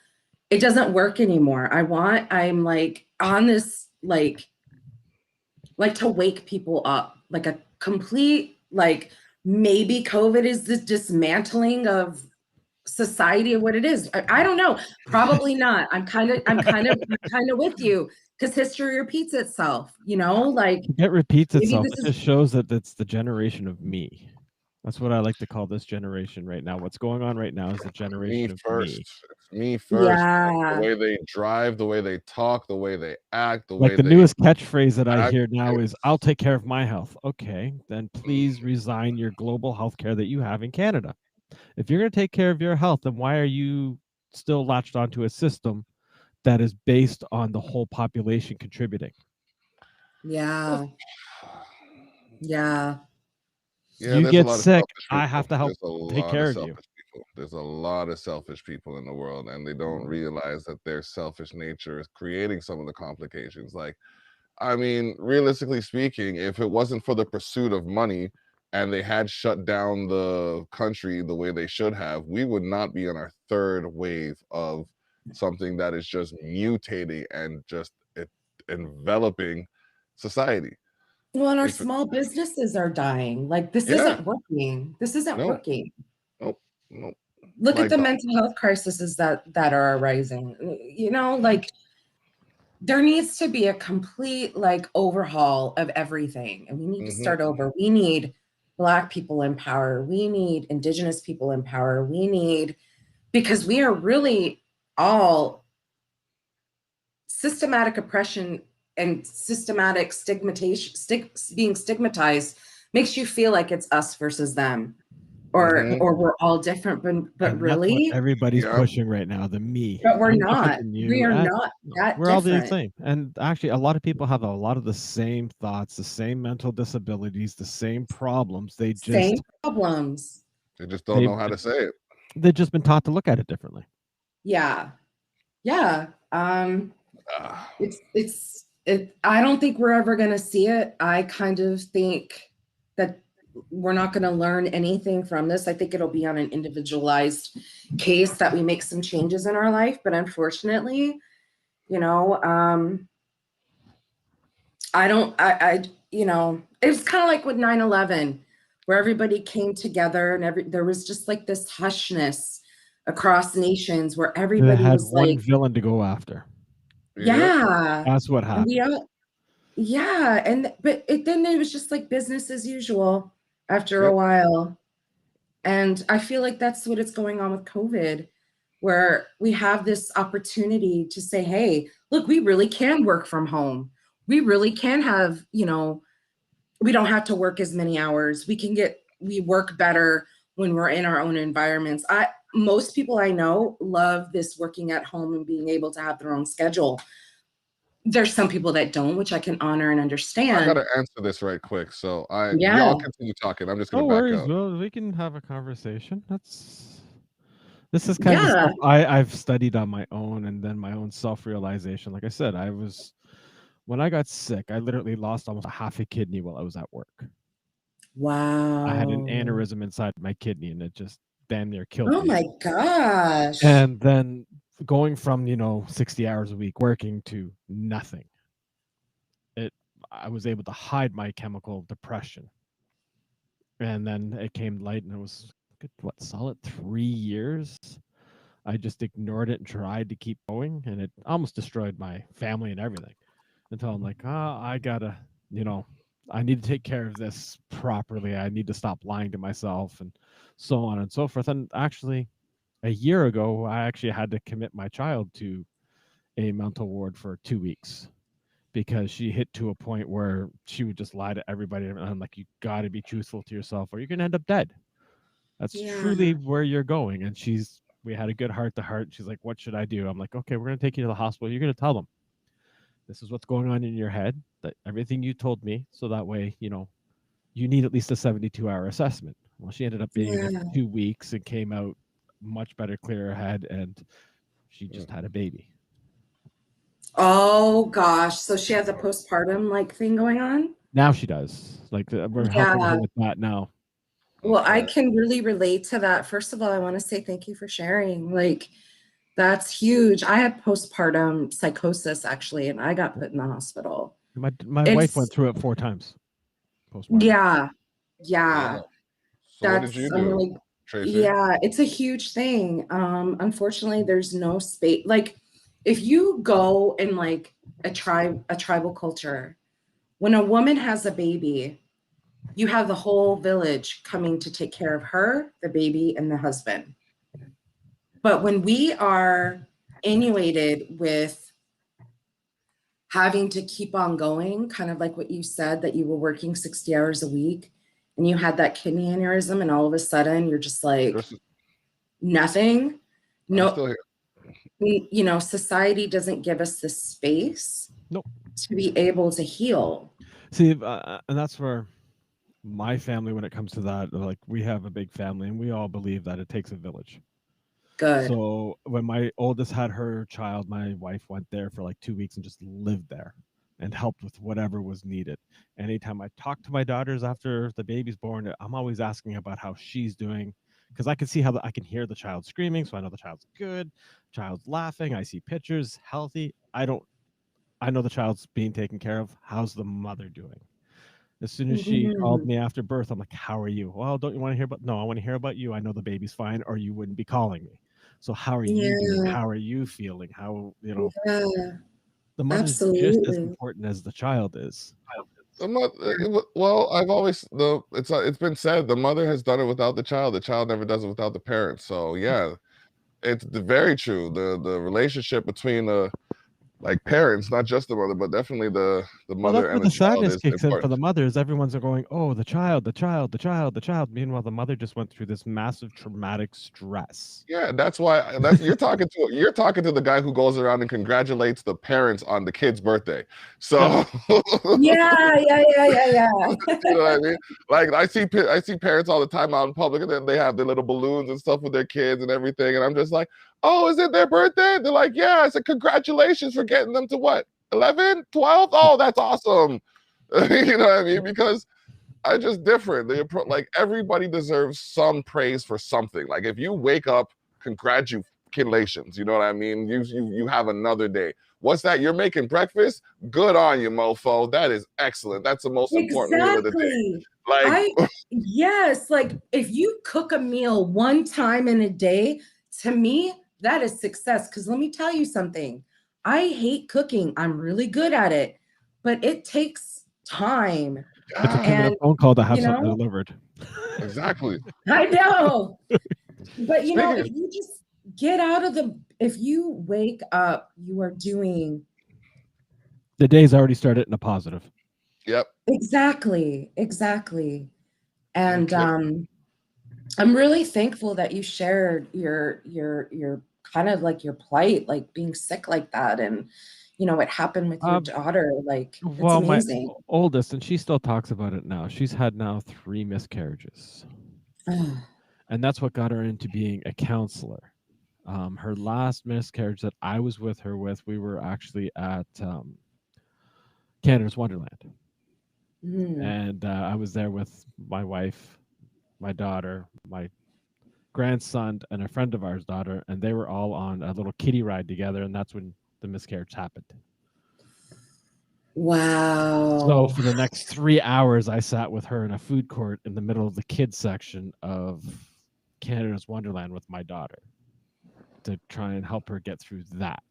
It doesn't work anymore. I'm like on this, like to wake people up, like a complete, like, maybe COVID is the dismantling of society or what it is. I don't know. Probably not. I'm kind of with you, because history repeats itself, you know, like it repeats itself. It just shows that it's the generation of me. That's what I like to call this generation right now. What's going on right now is the generation of me. It's me first. Yeah. The way they drive, the way they talk, the way they act, the like way the newest catchphrase that I hear now is, I'll take care of my health. Okay, then please resign your global health care that you have in Canada. If you're going to take care of your health, then why are you still latched onto a system that is based on the whole population contributing? Yeah. You get sick, I have to help take care of you. There's a lot of selfish people in the world, and they don't realize that their selfish nature is creating some of the complications. Like, I mean, realistically speaking, if it wasn't for the pursuit of money and they had shut down the country the way they should have, we would not be on our third wave of something that is just mutating and just enveloping society. Well, and our If- small businesses are dying. Like this Yeah. isn't working. This isn't No. working. Nope. Nope. Look My at the God. mental health crises that are arising. You know, like there needs to be a complete like overhaul of everything, and we need to start over. We need Black people in power. We need Indigenous people in power. We need, because we are really all systematic oppression and systematic stigmatization. Being stigmatized makes you feel like it's us versus them, or we're all different, but And that's what really, everybody's Yeah. pushing right now. The me. but we're I'm not. different than you. We are and- not that We're all the different. same. And actually, a lot of people have a lot of the same thoughts, the same mental disabilities, the same problems. They Same just problems. They just don't know how to say it. they've just been taught to look at it differently. Yeah. Ah. I don't think we're ever going to see it. I kind of think that we're not going to learn anything from this. I think it'll be on an individualized case that we make some changes in our life. But unfortunately, you know, it was kind of like with 9/11, where everybody came together and there was just like this hushness across nations where They everybody had was one like, villain to go after. yeah. That's what And happened. we all, yeah. Then it was just like business as usual after a while. And I feel like that's what is going on with COVID, where we have this opportunity to say, hey, look, we really can work from home. We really can have, we don't have to work as many hours. We work better when we're in our own environments. Most people I know love this working at home and being able to have their own schedule. There's some people that don't, which I can honor and understand. I gotta answer this right quick. So Yeah. y'all continue talking. I'm just No gonna back worries. up. Well, we can have a conversation. This is kind of Yeah. stuff I've studied on my own, and then my own self-realization. Like I said, when I got sick, I literally lost almost a half a kidney while I was at work. Wow. I had an aneurysm inside my kidney, and it just damn near killed Oh me. my gosh. And then going from 60 hours a week working to nothing, I was able to hide my chemical depression. And then it came light, and it was solid 3 years. I just ignored it and tried to keep going, and it almost destroyed my family and everything. Until I'm like, I gotta, I need to take care of this properly. I need to stop lying to myself, and so on and so forth. And actually, a year ago, I actually had to commit my child to a mental ward for 2 weeks because she hit to a point where she would just lie to everybody. And I'm like, you got to be truthful to yourself, or you're gonna end up dead. That's truly where you're going. And we had a good heart to heart. She's like, what should I do? I'm like, okay, we're gonna take you to the hospital. You're gonna tell them this is what's going on in your head, that everything you told me, so that way, you need at least a 72-hour assessment. Well, she ended up being there for 2 weeks and came out much better, clearer head, and she just had a baby. Oh gosh. So she has a postpartum like thing going on? Now she does. Like we're helping her with that now. Well, I can really relate to that. First of all, I want to say thank you for sharing. Like, that's huge. I had postpartum psychosis actually, and I got put in the hospital. My wife went through it 4 times. Postpartum. Yeah. So what did you do, Tracy? Yeah, it's a huge thing. Unfortunately, there's no space. Like, if you go in like a tribal culture, when a woman has a baby, you have the whole village coming to take care of her, the baby, and the husband. But when we are inundated with having to keep on going, kind of like what you said, that you were working 60 hours a week and you had that kidney aneurysm, and all of a sudden you're just like nothing. I'm still here. Society doesn't give us the space to be able to heal. See, and that's where my family, when it comes to that, like, we have a big family and we all believe that it takes a village. Good. So when my oldest had her child, my wife went there for like 2 weeks and just lived there and helped with whatever was needed. Anytime I talk to my daughters after the baby's born, I'm always asking about how she's doing, because I can see I can hear the child screaming, so I know the child's good, child's laughing, I see pictures, healthy. I know the child's being taken care of. How's the mother doing? As soon as she called Mhm. me after birth, I'm like, how are you? Well, don't you want to hear about? No, I want to hear about you. I know the baby's fine, or you wouldn't be calling me. So how are you doing? Yeah, How are you feeling? How, yeah, the mother's just as absolutely. important as the child is. Well, I've always it's been said the mother has done it without the child. The child never does it without the parents. So yeah, it's very true. The relationship between the like parents, not just the mother, but definitely the Well, mother that's where and the the child sadness is kicks in for important. the mothers. Everyone's going, oh, the child, the child, the child, the child. Meanwhile, the mother just went through this massive traumatic stress. Yeah, that's why that's you're talking to the guy who goes around and congratulates the parents on the kid's birthday. Yep. So Yeah, yeah, yeah, yeah, yeah. you know what I mean? Like I see parents all the time out in public, and then they have their little balloons and stuff with their kids and everything, and I'm just like, oh, is it their birthday? They're like, yeah. I said, congratulations for getting them to what, 11, 12? Oh, that's awesome. You know what I mean? Because I just different. Like everybody deserves some praise for something. Like if you wake up, congratulations. You know what I mean? You have another day. What's that? You're making breakfast? Good on you, mofo. That is excellent. That's the most important meal of the day. Exactly. Like, Yes, like if you cook a meal one time in a day, to me, that is success. Because let me tell you something. I hate cooking. I'm really good at it, but it takes time. It's a yeah, 2-minute And, phone call to have you something know, delivered. exactly. I know. But, if Speaking, you just if you wake up, you are doing The day's already started in a positive. yep. exactly, exactly. And Okay. I'm really thankful that you shared your kind of like your plight, like being sick like that, and what happened with your Um, daughter. Like it's well, my amazing. oldest, and she still talks about it now. She's had now 3 miscarriages, and that's what got her into being a counselor. Her last miscarriage that I was with her with, we were actually at Canada's Wonderland, Mm. and I was there with my wife, my daughter, my grandson, and a friend of ours' daughter, and they were all on a little kiddie ride together, and that's when the miscarriage happened. So Wow. for the next 3 hours, I sat with her in a food court in the middle of the kids section of Canada's Wonderland with my daughter to try and help her get through that,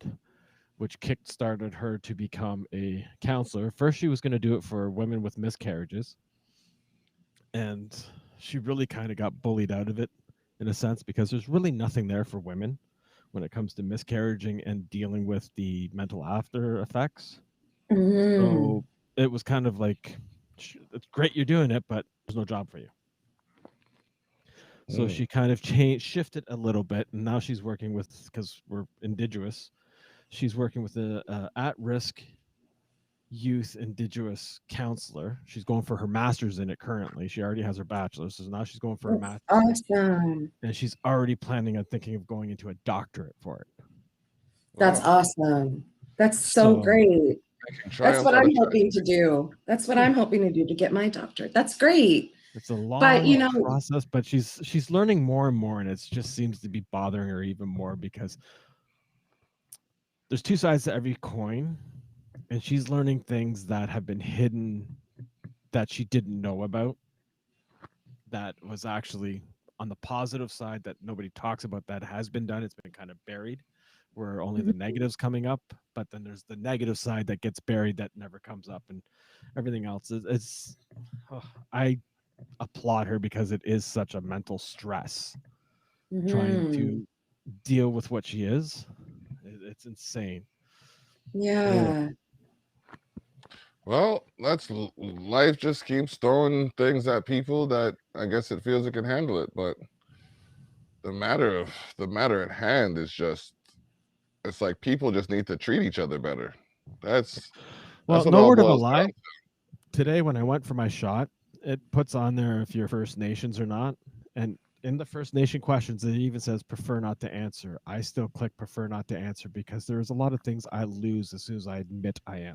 which kick-started her to become a counselor. First, she was going to do it for women with miscarriages, and she really kind of got bullied out of it in a sense because there's really nothing there for women when it comes to miscarriaging and dealing with the mental after effects. Mm. So it was kind of like, it's great you're doing it, but there's no job for you. So she kind of shifted a little bit, and now she's working with, because we're Indigenous, she's working with a at-risk youth Indigenous counselor. She's going for her master's in it currently. She already has her bachelor's, so now she's going for her That's master's, awesome. and she's already planning on thinking of going into a doctorate for it. That's Wow. awesome. That's so So great. That's Triumph what out of I'm hoping to do. That's what I'm hoping to do to get my doctorate. That's great. it's a But long process, but she's learning more and more, and it just seems to be bothering her even more because there's two sides to every coin, and she's learning things that have been hidden that she didn't know about, that was actually on the positive side that nobody talks about, that has been done. It's been kind of buried where only the negatives coming up, but then there's the negative side that gets buried that never comes up, and everything else it's I applaud her because it is such a mental stress trying Mhm. to deal with what she is. It's insane. Anyway, Yeah. Well, that's life just keeps throwing things at people that I guess it feels it can handle it, but the matter at hand is just it's like people just need to treat each other better. That's well, what it no all word of a boils lie. down Today, when I went for my shot, it puts on there if you're First Nations or not. And in the First Nation questions, it even says prefer not to answer. I still click prefer not to answer because there's a lot of things I lose as soon as I admit I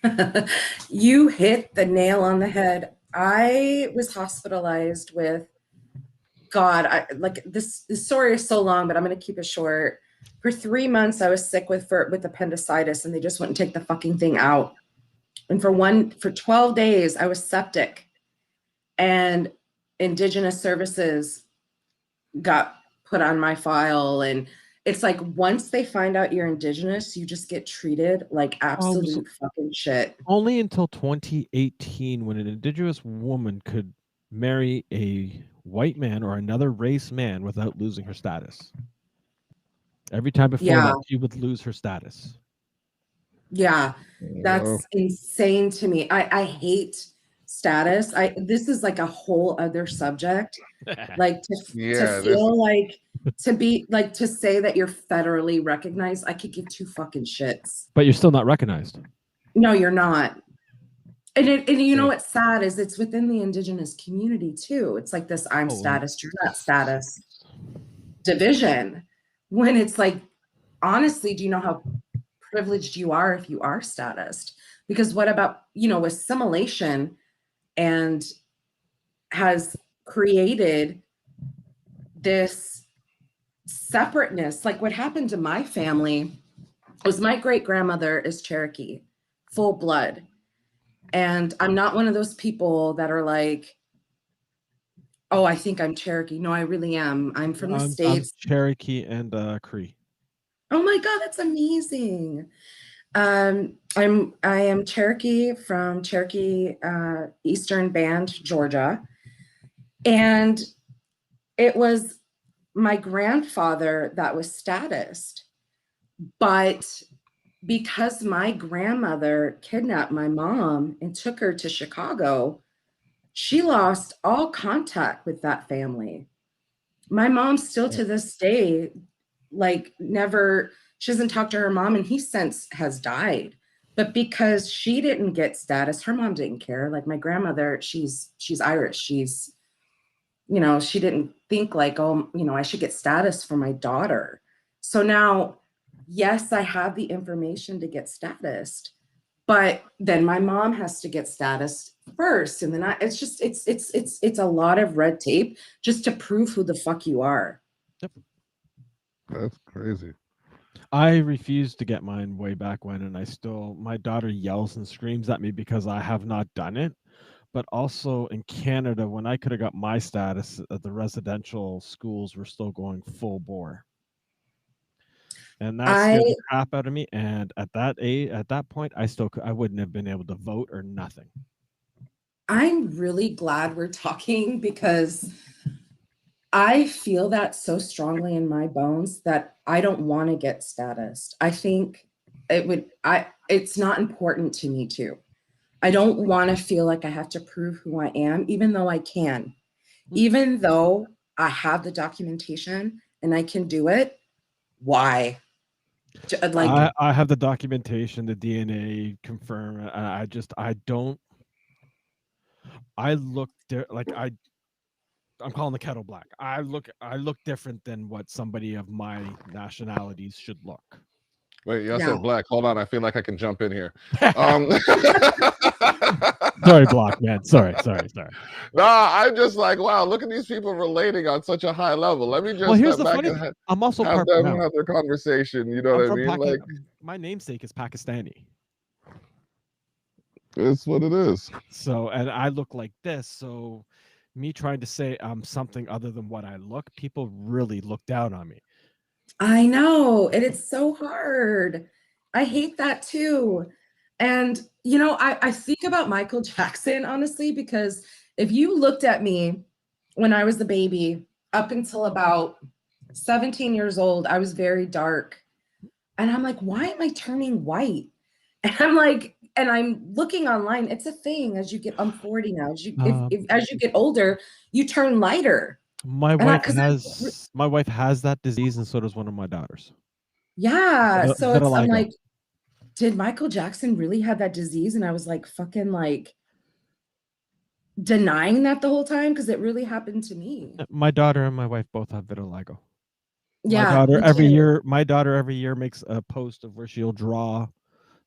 am. You hit the nail on the head. I was hospitalized with God. This story is so long, but I'm going to keep it short. For 3 months, I was sick with appendicitis, and they just wouldn't take the fucking thing out. And for 12 days, I was septic, and Indigenous services got put on my file. And it's like, once they find out you're Indigenous, you just get treated like absolute fucking shit. Only until 2018, when an Indigenous woman could marry a white man or another race man without losing her status. Every time before that, she would lose her status. Yeah, that's insane to me. I hate status. This is like a whole other subject. Like to feel like, to be like, to say that you're federally recognized, I could give two fucking shits. But you're still not recognized. No, you're not. And you know what's sad is it's within the Indigenous community too. It's like this I'm status, you're not status division. When it's like, honestly, do you know how privileged you are if you are status? Because what about, assimilation and has created this separateness. Like what happened to my family was my great-grandmother is Cherokee, full blood. And I'm not one of those people that are like, oh, I think I'm Cherokee. No, I really am. I'm from the States. I'm Cherokee and Cree. Oh my God, that's amazing. I am Cherokee from Cherokee Eastern Band, Georgia. And it was my grandfather that was statist. But because my grandmother kidnapped my mom and took her to Chicago, she lost all contact with that family. My mom still to this day, like she doesn't talk to her mom, and he since has died. But because she didn't get status, her mom didn't care. Like my grandmother, she's Irish. She's, she didn't think like, oh, I should get status for my daughter. So now, yes, I have the information to get status, but then my mom has to get status first. And then it's a lot of red tape just to prove who the fuck you are. Yep. That's crazy. I refused to get mine way back when, and my daughter yells and screams at me because I have not done it. But also in Canada, when I could have got my status, the residential schools were still going full bore. And that scared the crap out of me. And at that point, I wouldn't have been able to vote or nothing. I'm really glad we're talking because I feel that so strongly in my bones that I don't want to get status. I think it's not important to me too. I don't want to feel like I have to prove who I am, even though I can, even though I have the documentation and I can do it. Why? I have the documentation, the DNA confirm. I'm calling the kettle black. I look different than what somebody of my nationalities should look. Wait, y'all said black. Hold on, I feel like I can jump in here. Sorry, Block man. Sorry. Nah, I'm just like, wow, look at these people relating on such a high level. Let me just here's the funny thing. I'm also have them have their conversation. You know what I mean? Like, my namesake is Pakistani. It's what it is. So, and I look like this. So, me trying to say I'm something other than what I look, people really look down on me. I know, and it's so hard. I hate that too. And, I think about Michael Jackson, honestly, because if you looked at me when I was a baby up until about 17 years old, I was very dark. And I'm like, why am I turning white? And I'm like, and I'm looking online. It's a thing as you get, I'm 40 now. As you get older, you turn lighter. My wife has that disease, and so does one of my daughters. Yeah. So I'm like, did Michael Jackson really have that disease? And I was like, fucking like denying that the whole time because it really happened to me. My daughter and my wife both have vitiligo. Yeah. My daughter every year makes a post of where she'll draw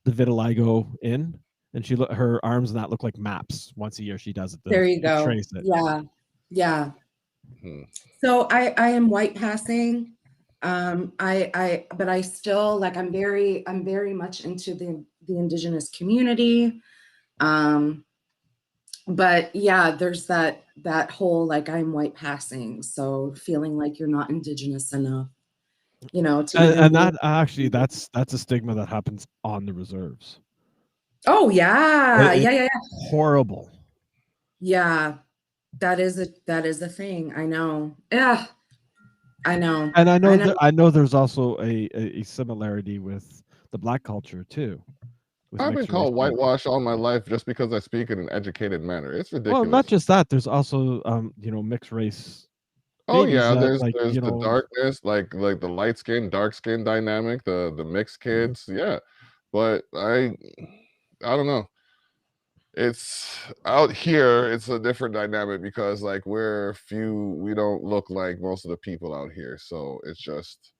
the vitiligo in, and her arms and that look like maps. Once a year she does it. There you go. Trace it. Yeah. So I am white passing. But I still like, I'm very much into the indigenous community. But yeah, there's that whole, like, I'm white passing, so feeling like you're not indigenous enough, you know, to even And be. that actually, that's a stigma that happens on the reserves. Oh yeah, It's yeah. horrible. Yeah, that is a thing. I know. Yeah, I know. And I know. I know there's also a similarity with the black culture too, with I've been mixed race called people. whitewash all my life just because I speak in an educated manner. It's Well, not ridiculous. just that. There's also mixed race Oh babies yeah, that, there's like, there's the darkness, like the light skin, dark skin dynamic, the mixed kids. Yeah, but I don't know. It's out here. It's a different dynamic because like we're few. We don't look like most of the people out here, so it's just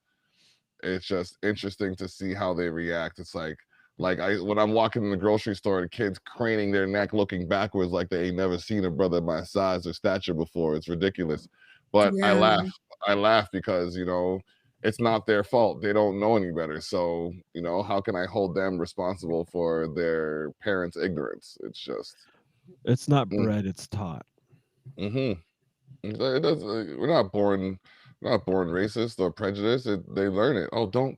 interesting to see how they react. It's like I when I'm walking in the grocery store and kids craning their neck looking backwards like they ain't never seen a brother my size or stature before. It's ridiculous. But I Yeah. laugh. I laugh because, it's not their fault. They don't know any better. So, how can I hold them responsible for their parents' ignorance? It's just it's not mm, bred, it's taught. mm-hmm. It does. We're not born racist or prejudiced. They learn it. Oh, don't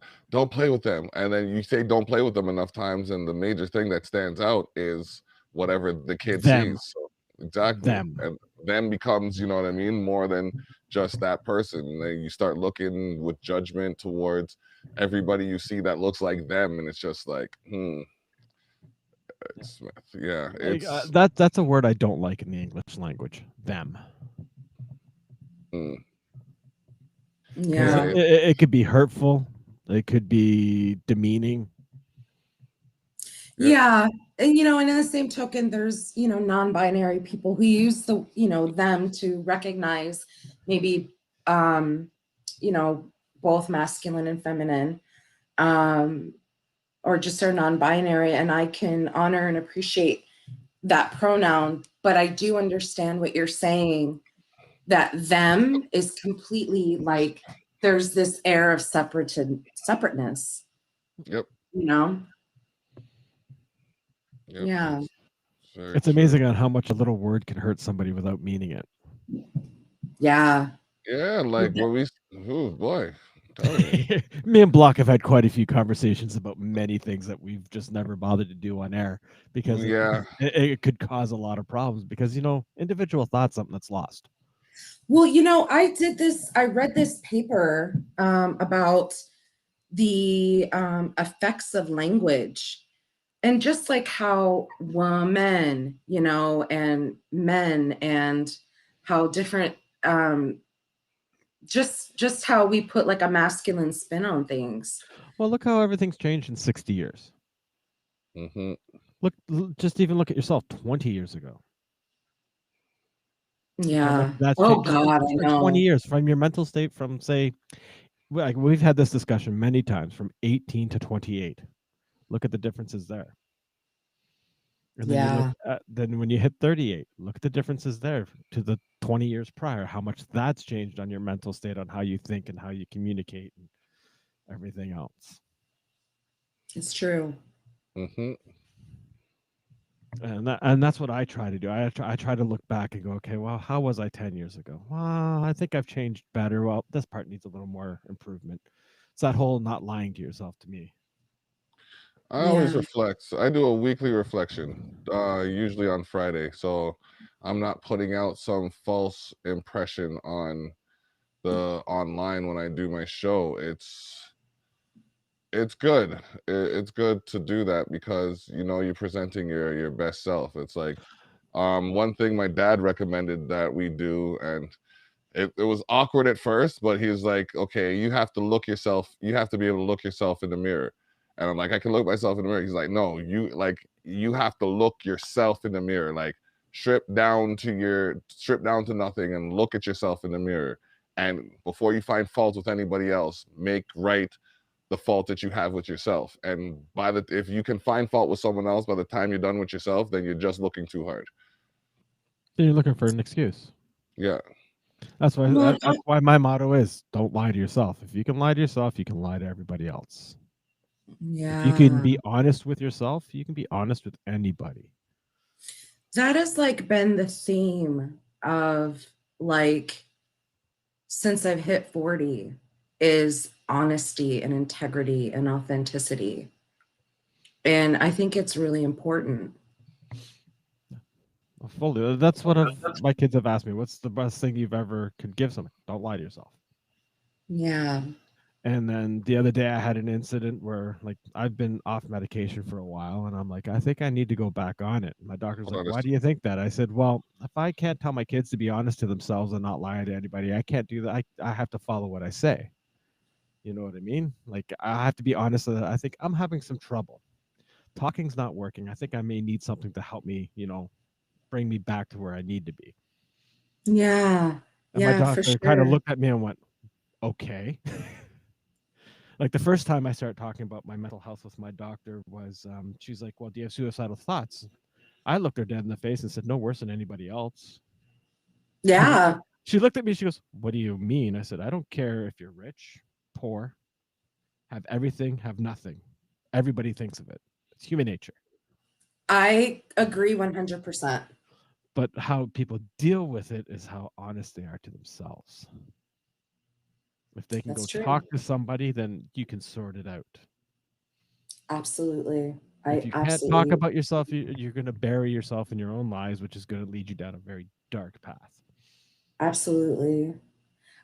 play with them, and then you say don't play with them enough times, and the major thing that stands out is whatever the kid Them. sees. So exactly, Them. and then becomes, you know what I mean, more than just that person. And then you start looking with judgment towards everybody you see that looks like them, and it's just like, Smith. Yeah, it's. That's a word I don't like in the English language. Them. Hmm. Because Yeah, Yeah. it could be hurtful. It could be demeaning. yeah. Yeah. And, and in the same token, there's, non-binary people who use the, them to recognize maybe, you know, both masculine and feminine, or just are non-binary. And I can honor and appreciate that pronoun, but I do understand what you're saying, that them is completely like, there's this air of separateness, Yep. you know? Yep. Yeah. It's very It's true. amazing on how much a little word can hurt somebody without meaning it. Yeah. Yeah, like what we. Oh boy, I'm telling you. Me and Block have had quite a few conversations about many things that we've just never bothered to do on air because Yeah. it could cause a lot of problems because, individual thought's something that's lost. Well, I read this paper about the effects of language, and just like how women, and men, and how different, just how we put like a masculine spin on things. Well, look how everything's changed in 60 years. Mm-hmm. Just even look at yourself 20 years ago. How much Yeah. that's Oh changed God, just I in 20 know. years from your mental state from, say, like we've had this discussion many times, from 18 to 28. Look at the differences there. And then you look Yeah. at, then when you hit 38, look at the differences there to the 20 years prior, how much that's changed on your mental state, on how you think and how you communicate and everything else. It's true. Mm-hmm. And that's what I try to do. I try to look back and go, okay, well, how was I 10 years ago? Well, I think I've changed better. Well, this part needs a little more improvement. It's that whole not lying to yourself to me. I always Yeah. reflect. I do a weekly reflection, usually on Friday. So I'm not putting out some false impression on the online when I do my show. It's good. It's good to do that because you're presenting your best self. It's like one thing my dad recommended that we do, and it was awkward at first, but he was like, okay, you have to be able to look yourself in the mirror. And I'm like, I can look myself in the mirror. He's like, no, you have to look yourself in the mirror, like strip down to nothing and look at yourself in the mirror. And before you find fault with anybody else, make right the fault that you have with yourself. And if you can find fault with someone else by the time you're done with yourself, then you're just looking too hard. Then you're looking for an excuse. Yeah. That's why Well, that's why my motto is don't lie to yourself. If you can lie to yourself, you can lie to everybody else. If you can yeah. be honest with yourself, you can be honest with anybody. That has like been the theme of like since I've hit 40 is honesty and integrity and authenticity. And I think it's really important. Fully. That's what my kids have asked me. What's the best thing you've ever could give someone? Don't lie to yourself. Yeah. And then the other day I had an incident where like I've been off medication for a while and I'm like, I think I need to go back on it. My doctor's Hold like, on, why do you think that? I said, well, if I can't tell my kids to be honest to themselves and not lie to anybody, I can't do that. I have to follow what I say. You know what I mean? Like I have to be honest that I think I'm having some trouble. Talking's not working. I think I may need something to help me, bring me back to where I need to be. Yeah. And my Yeah, for doctor kind of sure. looked at me and went, okay. Like the first time I started talking about my mental health with my doctor was, she's like, well, do you have suicidal thoughts? I looked her dead in the face and said, no worse than anybody else. Yeah. She looked at me, she goes, what do you mean? I said, I don't care if you're rich, poor, have everything, have nothing. Everybody thinks of it. It's human nature. I agree 100%. But how people deal with it is how honest they are to themselves. If they can That's go true. talk to somebody, then you can sort it out. Absolutely. If I you can't absolutely talk about yourself, you're going to bury yourself in your own lies, which is going to lead you down a very dark path. absolutely.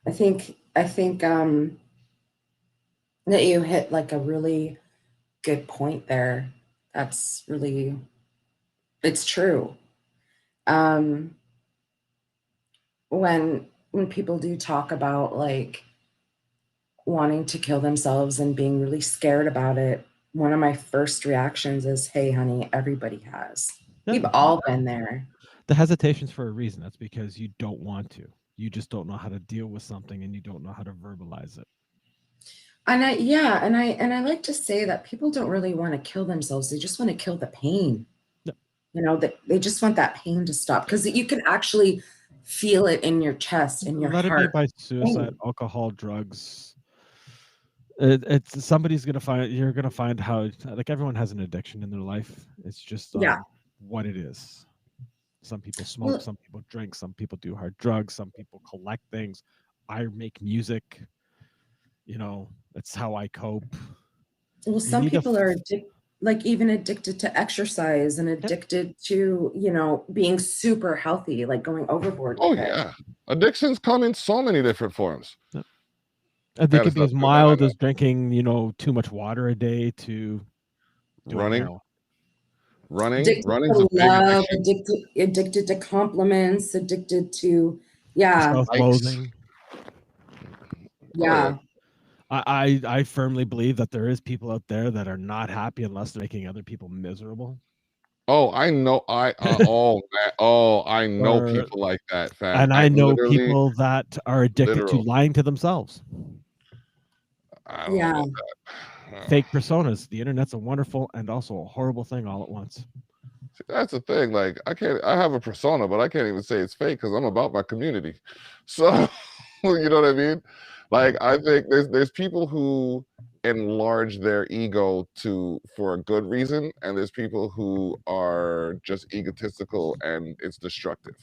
I think that you hit like a really good point there. That's really it's true. Um when people do talk about like wanting to kill themselves and being really scared about it, one of my first reactions is, hey honey, everybody has. We've Yeah. all been there. The hesitation's for a reason. That's because you don't want to. You just don't know how to deal with something and you don't know how to verbalize it. And I like to say that people don't really want to kill themselves. They just want to kill the pain. Yeah. You know, that they just want that pain to stop because you can actually feel it in your chest, in your Let it be heart. by suicide, alcohol, drugs. It's somebody's gonna find. You're gonna find how like everyone has an addiction in their life. It's just Yeah. what it is. Some people smoke, Well, some people drink, some people do hard drugs, some people collect things. I make music. That's how I cope. well, You some need to. people are like even addicted to exercise and addicted to, being super healthy, like going overboard Oh with it. yeah, addictions come in so many different forms. And they Man, could it's be not as too bad. mild as drinking, too much water a day to doing Running, heroin. running, Addicted running's a to big love, addiction. addicted to compliments, addicted to, yeah, Likes. Self-loathing. Oh yeah. yeah. I firmly believe that there is people out there that are not happy unless they're making other people miserable. Oh, I know. Oh man. Oh, I know Or people like that, fam. and I I know literally, people that are addicted to literal. lying to themselves. I don't know Yeah. about that. Fake personas. The internet's a wonderful and also a horrible thing all at once. See, that's the thing. Like, I have a persona, but I can't even say it's fake because I'm about my community. So, you know what I mean? Like, I think there's people who enlarge their ego for a good reason, and there's people who are just egotistical and it's destructive.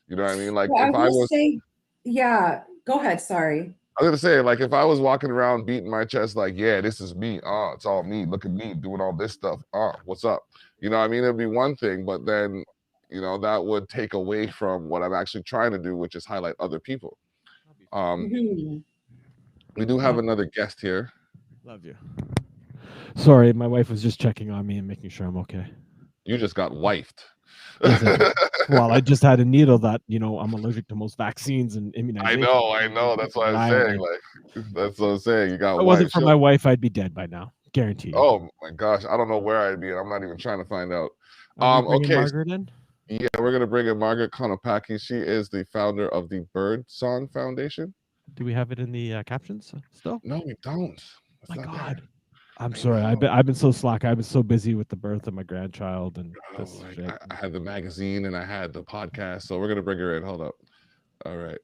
You know what I mean? Like, Well, I if I will was say, yeah, go ahead. Sorry. I was gonna say, like, if I was walking around beating my chest, like, yeah, this is me. It's all me. Look at me doing all this stuff. What's up? You know, I mean, it'd be one thing, but then, that would take away from what I'm actually trying to do, which is highlight other people. Mhm. We do have another guest here. Love you. Sorry, my wife was just checking on me and making sure I'm okay. You just got wifed. Yes, I did. Well, I just had a needle that, I'm allergic to most vaccines and immunizations. I know. That's what I'm saying. Like, that's what I'm saying. You got If it wasn't for my wife, I'd be dead by now. Guarantee you. Oh my gosh, I don't know where I'd be. I'm not even trying to find out. Are we bringing Okay. Margaret in? Yeah, we're gonna bring in Margaret Konopacki. She is the founder of the Bird Song Foundation. Do we have it in the captions still? No, we don't. It's My not God. there. I'm sorry. I've been so slack. I've been so busy with the birth of my grandchild and this shit. I had the magazine and I had the podcast, so we're gonna bring her in. Hold up. All right.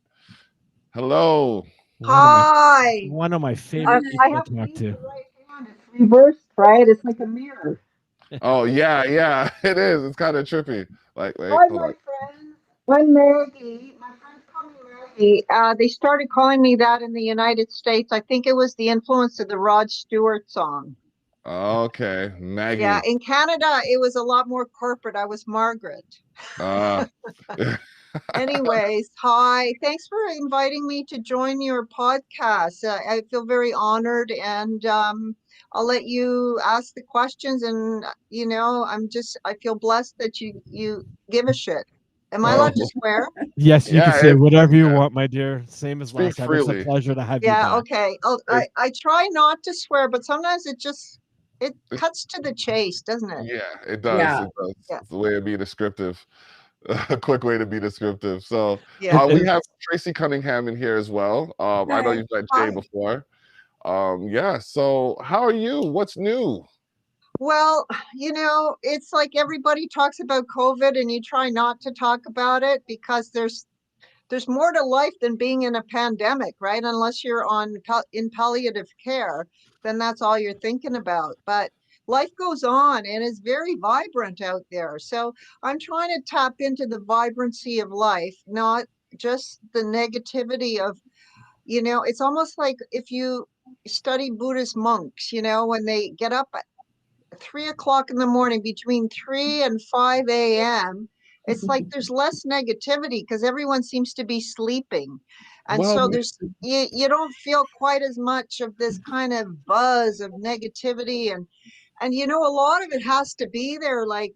Hello. Hi. One of my favorite I people have to to talk use to. the right hand. It's reversed, right? It's like a mirror. Oh yeah, yeah, it is. It's kind of trippy. Like, wait, Hi, hold my on. friends. I'm Maggie. My friends call me Maggie. They started calling me that in the United States. I think it was the influence of the Rod Stewart song. Okay, Yeah, Maggie. in Canada, it was a lot more corporate. I was Margaret. Uh, Anyways, hi. Thanks for inviting me to join your podcast. I feel very honored, and I'll let you ask the questions. And I feel blessed that you give a shit. Am I allowed to oh, swear? Yes, you can yeah. say whatever you Yeah. want, my dear. Same as Speak last time. It's a freely. pleasure to have you Yeah. back. Okay. It, I try not to swear, but sometimes it it, cuts to the chase, doesn't it? yeah, it does. Yeah. It does. Yeah. It's the way to be descriptive. A quick way to be descriptive. So, Yeah. we And have Tracy Cunningham in here as well. I know Hi. you've met Jay Hi. before. Yeah. So, how are you? What's new? Well, it's like everybody talks about COVID and you try not to talk about it because there's more to life than being in a pandemic, right? Unless you're in palliative care, then that's all you're thinking about. But life goes on and is very vibrant out there. So I'm trying to tap into the vibrancy of life, not just the negativity of, it's almost like if you study Buddhist monks, when they get up 3 o'clock in the morning, between 3 and 5 a.m., it's like there's less negativity because everyone seems to be sleeping. And Well, so you don't feel quite as much of this kind of buzz of negativity. And a lot of it has to be there, like,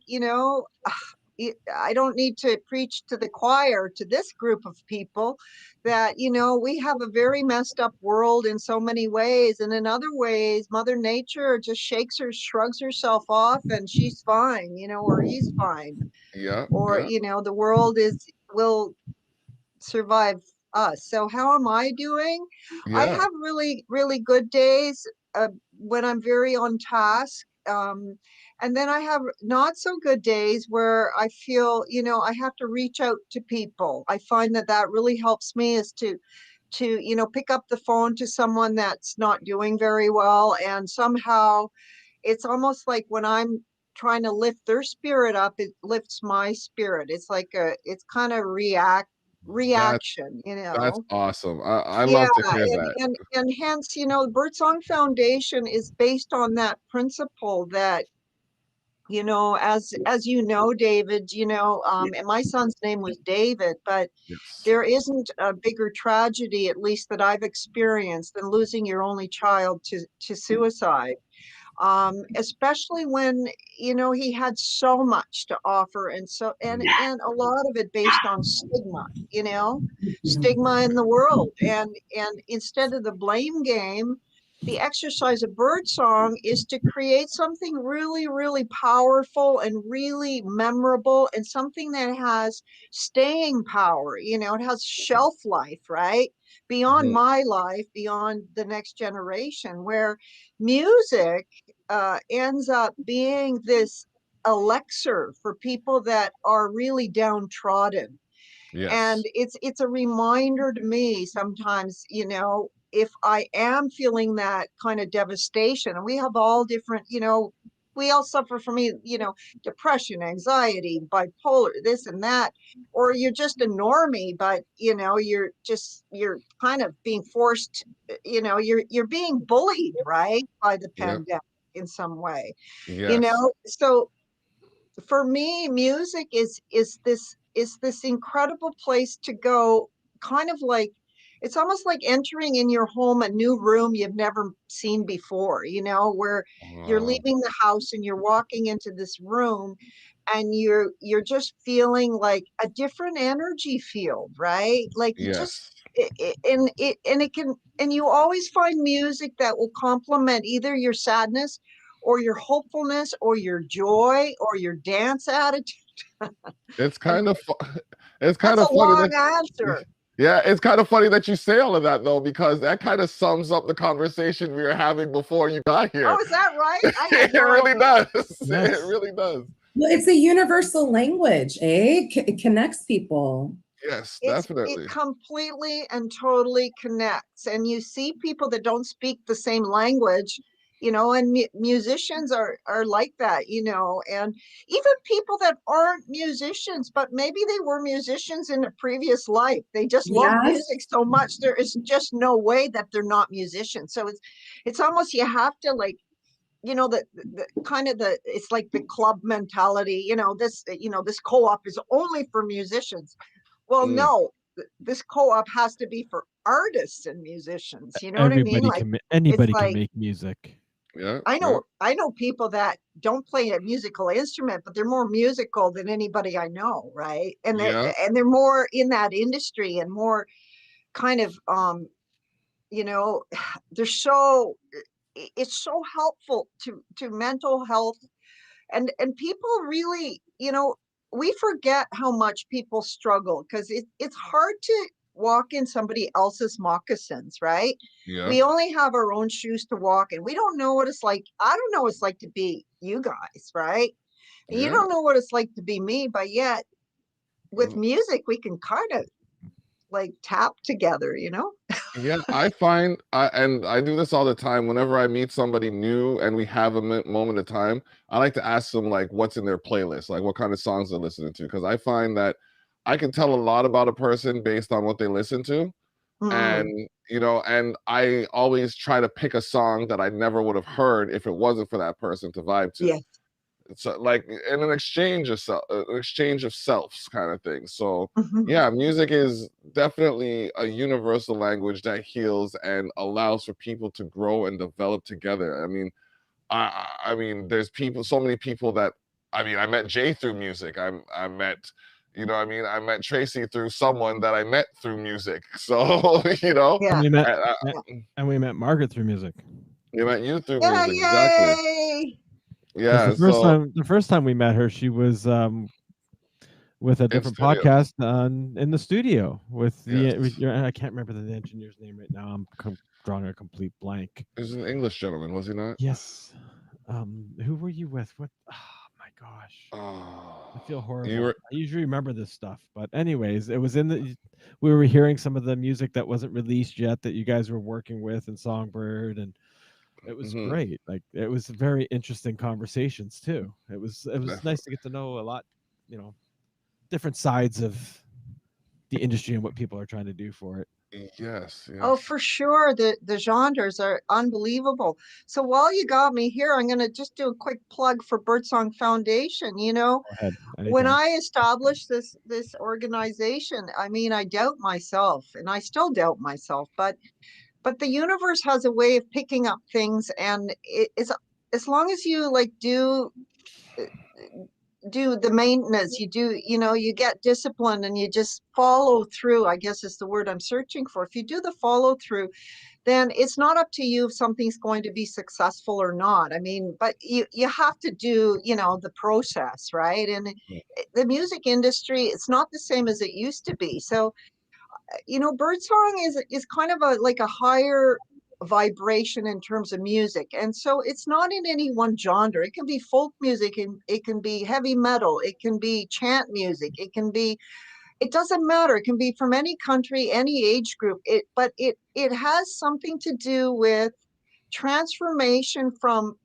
I don't need to preach to the choir to this group of people that, we have a very messed up world in so many ways. And in other ways, Mother Nature just shrugs herself off and she's fine, or he's fine. yeah, Or, yeah, the world will survive us. So how am I doing? I yeah. have really, really good days when I'm very on task. And then I have not so good days where I feel, I have to reach out to people. I find that really helps me is to pick up the phone to someone that's not doing very well, and somehow it's almost like when I'm trying to lift their spirit up, it lifts my spirit. It's kind of That reaction, that's awesome. I Yeah, love to hear and that. and hence, the Birdsong Foundation is based on that principle that, as you know, David, and my son's name was David, but Yes. there isn't a bigger tragedy, at least that I've experienced, than losing your only child to suicide. Especially when, he had so much to offer, and a lot of it based on stigma, stigma in the world. And instead of the blame game, the exercise of birdsong is to create something really, really powerful and really memorable, and something that has staying power. It has shelf life, right? Beyond Mhm. my life, beyond the next generation, where music ends up being this elixir for people that are really downtrodden. And Yes. it's a reminder to me sometimes, if I am feeling that kind of devastation, and we have all different, we all suffer from, depression, anxiety, bipolar, this and that, or you're just a normie, but, you're kind of being forced, you're being bullied, right, by the Yep. pandemic in some way, Yes. so for me, music is this incredible place to go, kind of like it's almost like entering in your home a new room you've never seen before, where you're Wow. leaving the house and you're walking into this room, and you're just feeling like a different energy field, right? Like you just Yes. and it can, and you always find music that will complement either your sadness or your hopefulness or your joy or your dance attitude. It's And kind of it's kind that's of a funny long that answer. yeah, it's kind of funny that you say all of that though, because that kind of sums up the conversation we were having before you got Oh, here. is that right? I had It no really idea. does. It yes. really does. Well, it's a universal language, eh? It connects people. Yes, it definitely. completely and totally connects. And you see people that don't speak the same language, and musicians are like that, and even people that aren't musicians, but maybe they were musicians in a previous life. They just love Yes. music so much. There is just no way that they're not musicians. So it's almost, you have to, like, the kind of it's like the club mentality, this co-op is only for musicians. Well, Mm, no, this co-op has to be for artists and musicians. You know what I mean? Everybody Like, can it's anybody can like, make music. yeah, I yeah, know people that don't play a musical instrument, but they're more musical than anybody I know, right? And yeah. they're more in that industry and more kind of you know, they're so it's so helpful to mental health, and people really, we forget how much people struggle, because it's hard to walk in somebody else's moccasins, right? Yeah, We only have our own shoes to walk in. We don't know what it's like. I don't know what it's like to be you guys, right? And you yeah. don't know what it's like to be me, but yet with Mm, music we can kind of like tap together. yeah, I find, and I do this all the time. Whenever I meet somebody new and we have a moment of time, I like to ask them like what's in their playlist, like what kind of songs they're listening to, because I find that I can tell a lot about a person based on what they listen to. Mm, And and I always try to pick a song that I never would have heard if it wasn't for that person to vibe to. yes. It's like in an exchange of an exchange of selves kind of thing. So Mhm. yeah, music is definitely a universal language that heals and allows for people to grow and develop together. I mean, I mean, there's so many people that, I mean, I met Jay through music. I met, I mean, I met Tracy through someone that I met through music. So, And Yeah. we met I, yeah, and we met Margaret through music. I met you through Yeah, music, exactly. yay. Because Yeah. So the first time we met her, she was with a in different studio, podcast in the studio with yes, I can't remember the engineer's name right now. I'm drawing a complete blank. he was an English gentleman, was he not? Yes. Who were you with? What? Oh my gosh. I feel You horrible. were. I usually remember this stuff, but anyways, it was we were hearing some of the music that wasn't released yet that you guys were working with and Songbird, and it was Mhm, great. Like it was very interesting conversations too. It was nice to definitely. get to know a lot, different sides of the industry and what people are trying to do for it. Yes, Oh, yes. for sure. The genres are unbelievable. So while you got me here, I'm going to just do a quick plug for Birdsong Foundation. Go ahead, When anytime. I established this organization, I mean, I doubt myself, and I still doubt myself, but the universe has a way of picking up things, and it's, as long as you like do the maintenance, you get discipline and you just follow through, I guess is the word I'm searching for. If you do the follow through, then it's not up to you if something's going to be successful or not. I mean, but you have to do, the process, right? And the music industry, it's not the same as it used to be. So, birdsong is kind of like a higher vibration in terms of music, and so it's not in any one genre. It can be folk music, and it can be heavy metal, it can be chant music, it doesn't matter. It can be from any country, any age group. But it has something to do with transformation from,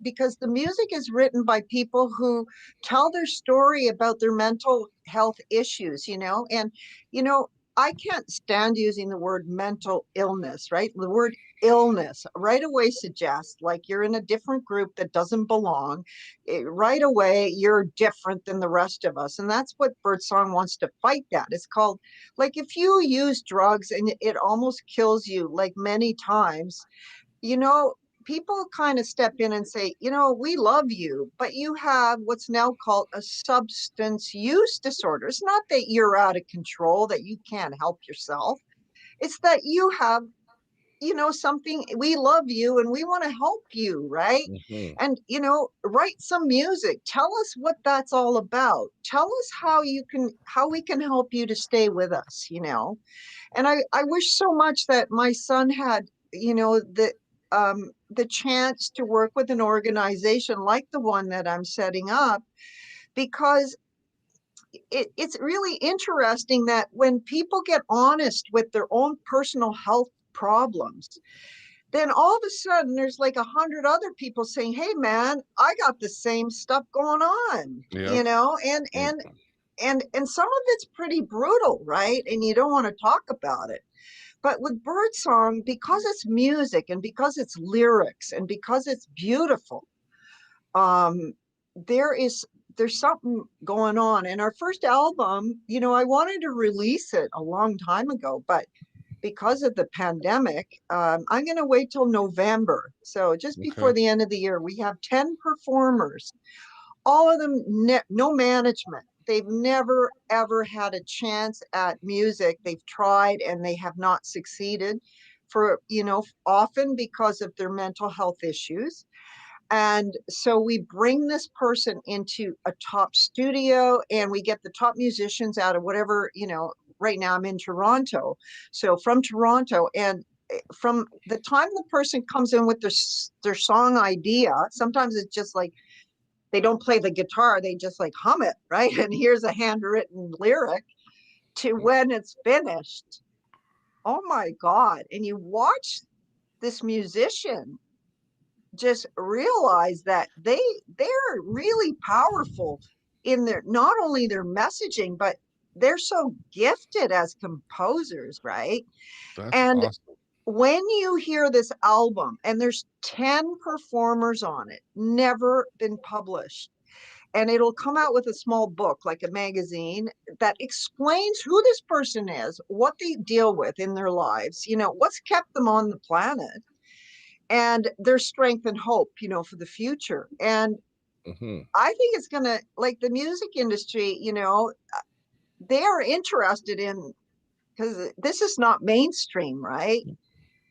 because the music is written by people who tell their story about their mental health issues, and, you know, I can't stand using the word mental illness, right? The word illness right away suggests like you're in a different group that doesn't belong. Right away, you're different than the rest of us. And that's what Birdsong wants to fight that. It's called, like, if you use drugs and it almost kills you, like many times, you know, people kind of step in and say, we love you, but you have what's now called a substance use disorder. It's not that you're out of control, that you can't help yourself. It's that you have, something. We love you and we want to help you, right? Mhm. And, write some music. Tell us what that's all about. Tell us how we can help you to stay with us. And I wish so much that my son had, the chance to work with an organization like the one that I'm setting up, because it's really interesting that when people get honest with their own personal health problems, then all of a sudden there's like 100 other people saying, hey man, I got the same stuff going on, Yep. and some of it's pretty brutal, right? And you don't want to talk about it. But with birdsong, because it's music and because it's lyrics and because it's beautiful, there's something going on. And our first album, I wanted to release it a long time ago, but because of the pandemic, I'm going to wait till November. So just before the end of the year, we have 10 performers, all of them, no management. They've never, ever had a chance at music. They've tried and they have not succeeded often because of their mental health issues. And so we bring this person into a top studio and we get the top musicians out of whatever, right now I'm in Toronto. So from Toronto, and from the time the person comes in with their song idea, sometimes it's just like, they don't play the guitar, they just like hum it, right? And here's a handwritten lyric, to when it's finished. Oh my God. And you watch this musician just realize that they're really powerful in their, not only their messaging, but they're so gifted as composers, right? That's And awesome. when you hear this album, and there's 10 performers on it, never been published, and it'll come out with a small book, like a magazine, that explains who this person is, what they deal with in their lives, what's kept them on the planet, and their strength and hope, for the future. And I think it's gonna, like the music industry, they are interested in, because this is not mainstream, right?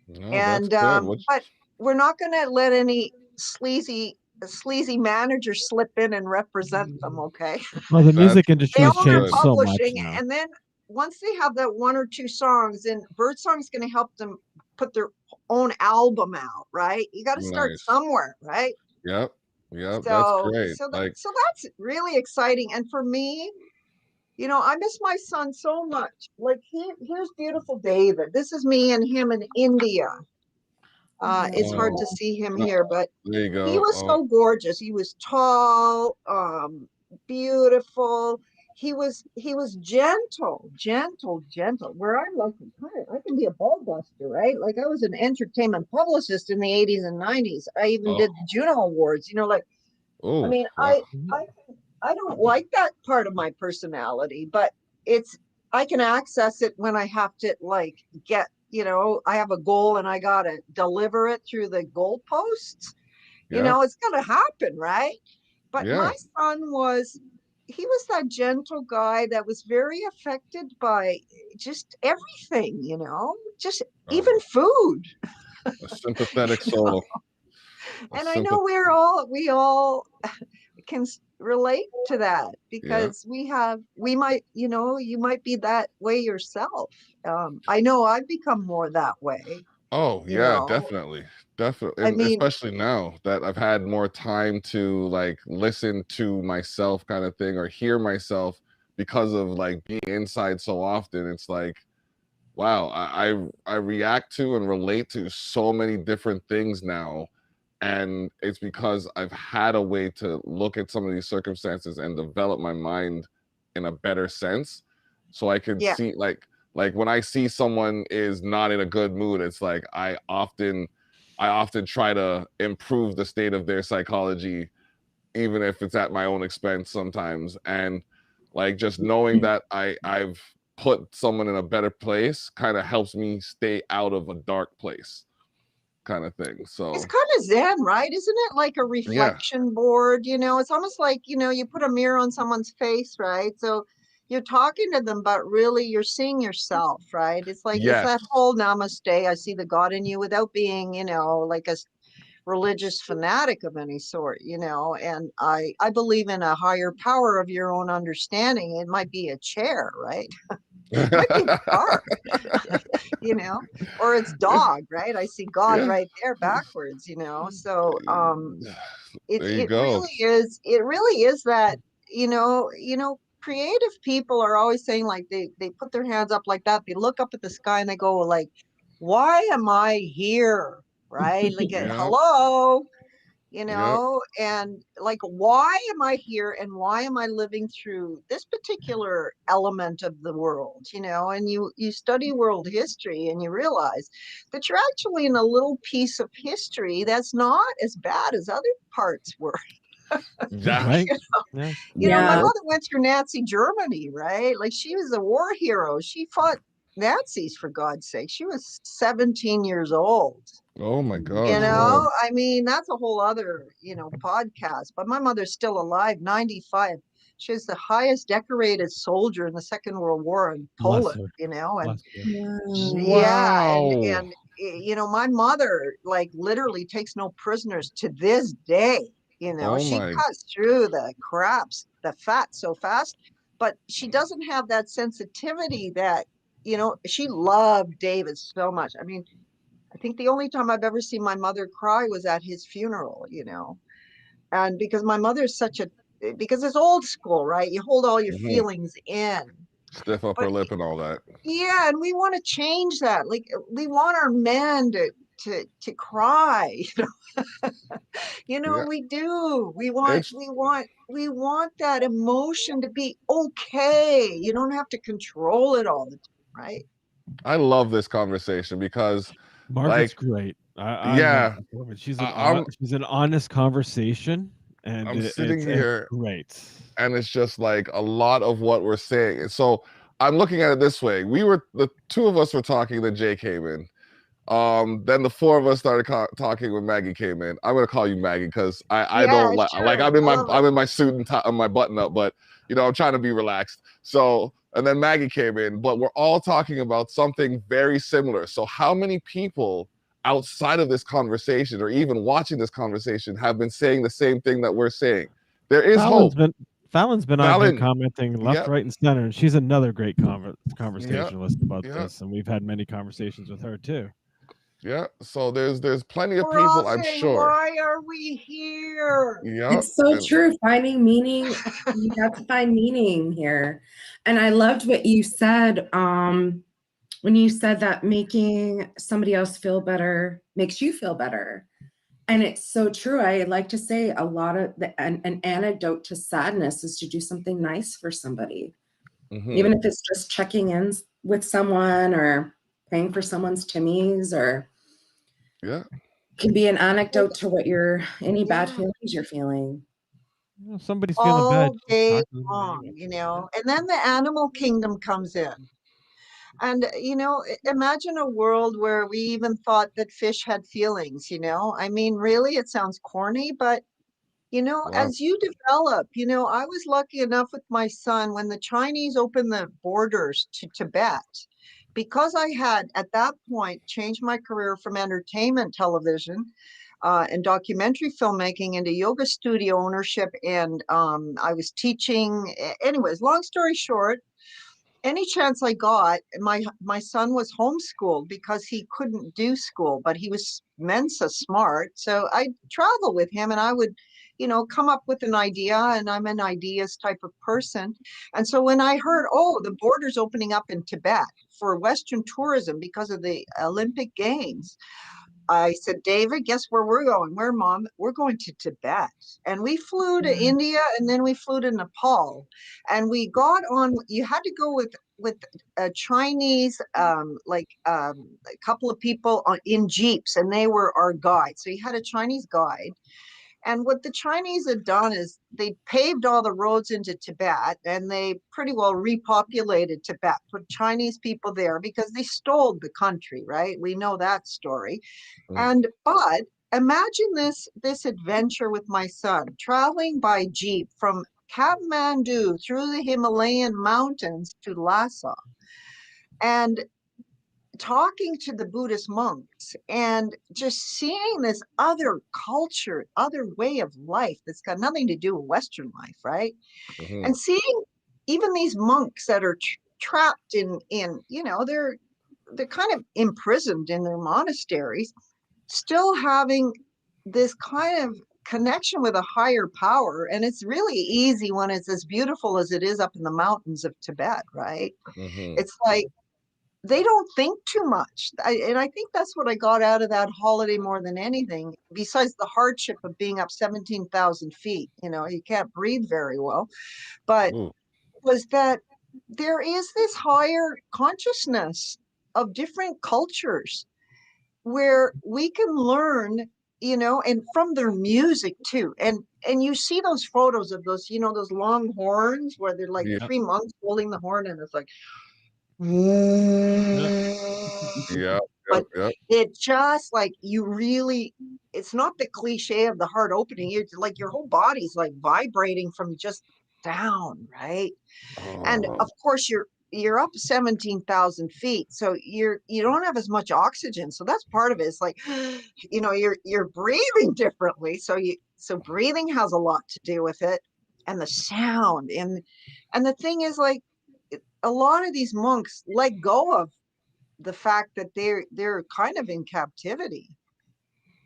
No, And that's good. but we're not gonna let any sleazy manager slip in and represent them, okay? Well, the music industry They has own their changed so much publishing, now. and then once they have that one or two songs, then Birdsong's going to help them put their own album out, right? You got to start Nice. somewhere, right? Yep. That's So great. so that's really exciting. And for me, I miss my son so much. Like here's beautiful David. This is me and him in India. It's hard to see him here, but there you go. he was so gorgeous. He was tall, beautiful. He was gentle. Where I'm like, I can be a ball buster, right? Like I was an entertainment publicist in the 80s and 90s. I even did the Juno Awards, I mean, wow. I don't like that part of my personality, but I can access it when I have to like get, I have a goal and I got to deliver it through the goalposts. It's going to happen, right? But my son he was that gentle guy that was very affected by just everything, just even food. A sympathetic soul. And I know we all can relate to that, because you might be that way yourself. I know I've become more that way. Oh yeah, definitely. I mean, especially now that I've had more time to like listen to myself kind of thing, or hear myself, because of like being inside so often. It's like, wow, I react to and relate to so many different things now. And it's because I've had a way to look at some of these circumstances and develop my mind in a better sense. So I can see like when I see someone is not in a good mood, it's like I often try to improve the state of their psychology, even if it's at my own expense sometimes. And like just knowing that I've put someone in a better place kind of helps me stay out of a dark place, kind of thing. So it's kind of zen, right? Isn't it like a reflection board? It's almost like, you put a mirror on someone's face, right? So you're talking to them, but really you're seeing yourself, right? It's like, it's that whole namaste, I see the God in you, without being, like a religious fanatic of any sort, and I believe in a higher power of your own understanding. It might be a chair, right? It might be a car, or it's dog, right? I see God right there backwards, so it really is that, creative people are always saying, like, they put their hands up like that. They look up at the sky and they go like, why am I here? Right? Like, Yeah. hello, Yeah. and like, why am I here and why am I living through this particular element of the world? And you study world history and you realize that you're actually in a little piece of history that's not as bad as other parts were. Yeah. Right? Yeah. My Yeah. mother went through Nazi Germany, right? Like, she was a war hero. She fought Nazis, for God's sake. She was 17 years old. Oh my gosh. Wow. Wow. I mean, that's a whole other, podcast. But my mother's still alive, 95. She was the highest decorated soldier in the Second World War in Bless Poland, her. and Bless her. yeah, Wow. and my mother, like, literally takes no prisoners to this day. Oh She my. cuts through the craps, the fat so fast, but she doesn't have that sensitivity that, she loved David so much. I mean, I think the only time I've ever seen my mother cry was at his funeral, and because my mother's because it's old school, right? You hold all your Mhm. feelings in. Stiff upper But lip and all that. yeah, and we want to change that. Like, we want our men to cry. Yeah. We do. We want It's we want we want that emotion to be okay. You don't have to control it all the time, right? I love this conversation because, Margaret's like, great. I love yeah, Margaret. I'm She's an honest conversation, and I'm sitting it's here great. and it's just like a lot of what we're saying. And so I'm looking at it this way. The two of us were talking, then Jay came in. Then the four of us started talking when Maggie came in. I'm gonna call you Maggie because I Yeah, don't like sure. I'm in I love it. I'm in my suit and my button up, but I'm trying to be relaxed. So and then Maggie came in, but we're all talking about something very similar. So how many people outside of this conversation or even watching this conversation have been saying the same thing that we're saying? There is hope. Fallon's been on here Fallon, commenting left, yep, right, and center, and she's another great yep, conversationalist about yep. this, and we've had many conversations with her too. Yeah, so there's plenty of We're all people, I'm saying, sure. why are we here? Yeah, It's so true. Finding meaning, you have to find meaning here. And I loved what you said when you said that making somebody else feel better makes you feel better. And it's so true. I like to say a lot of an antidote to sadness is to do something nice for somebody. Even if it's just checking in with someone or paying for someone's Timmy's, or yeah, can be an anecdote to any bad feelings you're feeling. If somebody's feeling bad, All day talk to them long, anyway. and then the animal kingdom comes in. And, imagine a world where we even thought that fish had feelings, I mean, really, it sounds corny, but, wow, as you develop, I was lucky enough with my son when the Chinese opened the borders to Tibet, because I had at that point changed my career from entertainment television and documentary filmmaking into yoga studio ownership. And I was teaching. Anyways, long story short, any chance I got, my son was homeschooled because he couldn't do school, but he was Mensa smart. So I travel with him and I would, come up with an idea, and I'm an ideas type of person. And so when I heard, oh, the border's opening up in Tibet for Western tourism because of the Olympic Games, I said, David, guess where we're going? Where, Mom? We're going to Tibet. And we flew to India, and then we flew to Nepal. And we got on, you had to go with a Chinese, a couple of people in Jeeps, and they were our guide. So you had a Chinese guide. And what the Chinese had done is they paved all the roads into Tibet, and they pretty well repopulated Tibet, put Chinese people there because they stole the country, right? We know that story. But imagine this adventure with my son, traveling by Jeep from Kathmandu through the Himalayan mountains to Lhasa, and talking to the Buddhist monks and just seeing this other culture, other way of life that's got nothing to do with Western life, right? And seeing even these monks that are trapped in they're kind of imprisoned in their monasteries, still having this kind of connection with a higher power. And it's really easy when it's as beautiful as it is up in the mountains of Tibet, right? Mm-hmm. It's like they don't think too much. And I think that's what I got out of that holiday more than anything, besides the hardship of being up 17,000 feet. You know, you can't breathe very well. But Ooh. was that there is this higher consciousness of different cultures where we can learn, you know, and from their music too. And you see those photos of those, you know, those long horns where they're like Yeah. three monks holding the horn, and it's like, Yeah. but Yep. it just like you really, it's not the cliche of the heart opening. It's like your whole body's like vibrating from just down, right? And Oh, of course you're up 17,000 feet, so you don't have as much oxygen, so that's part of it. It's like, you know, you're breathing differently, so breathing has a lot to do with it, and the sound. And the thing is, like, a lot of these monks let go of the fact that they're kind of in captivity.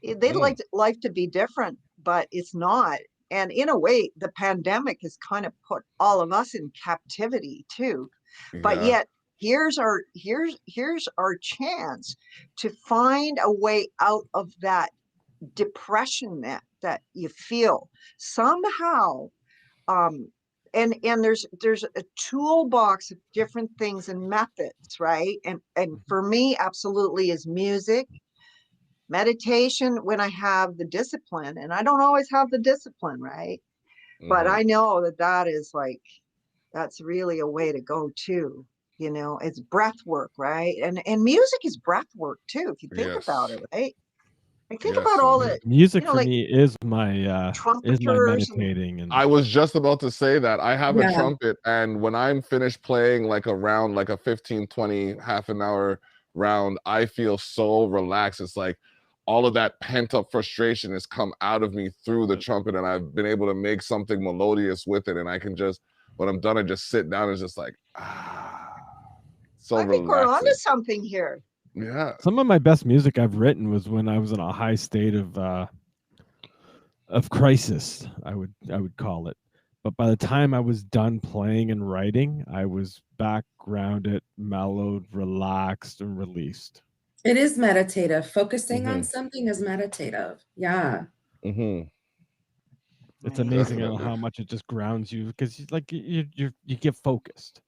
They'd like life to be different, but it's not. And in a way, the pandemic has kind of put all of us in captivity too. But yeah. yet, here's our chance to find a way out of that depression that you feel somehow. And there's a toolbox of different things and methods, right? And for me, absolutely, is music, meditation, when I have the discipline. And I don't always have the discipline, right? But Mhm. I know that is like, that's really a way to go too. You know, it's breath work, right? And music is breath work too, if you think about Yes. it, right? Like, think Yes. about all the, Music you know, for like me is my trumpeters and meditating, and I was just about to say that. I have a Yeah. trumpet, and when I'm finished playing like a round, like a 15, 20, half an hour round, I feel so relaxed. It's like all of that pent up frustration has come out of me through the trumpet, and I've been able to make something melodious with it. And I can just, when I'm done, I just sit down and just like, so I think we're onto relaxing. something here. Yeah. some of my best music I've written was when I was in a high state of crisis, I would call it. But by the time I was done playing and writing, I was back grounded, mellowed, relaxed, and released. It is meditative. Focusing on Mm-hmm. something is meditative. Yeah. Mm-hmm. It's Amazing. amazing Definitely. how much it just grounds you, because you get focused.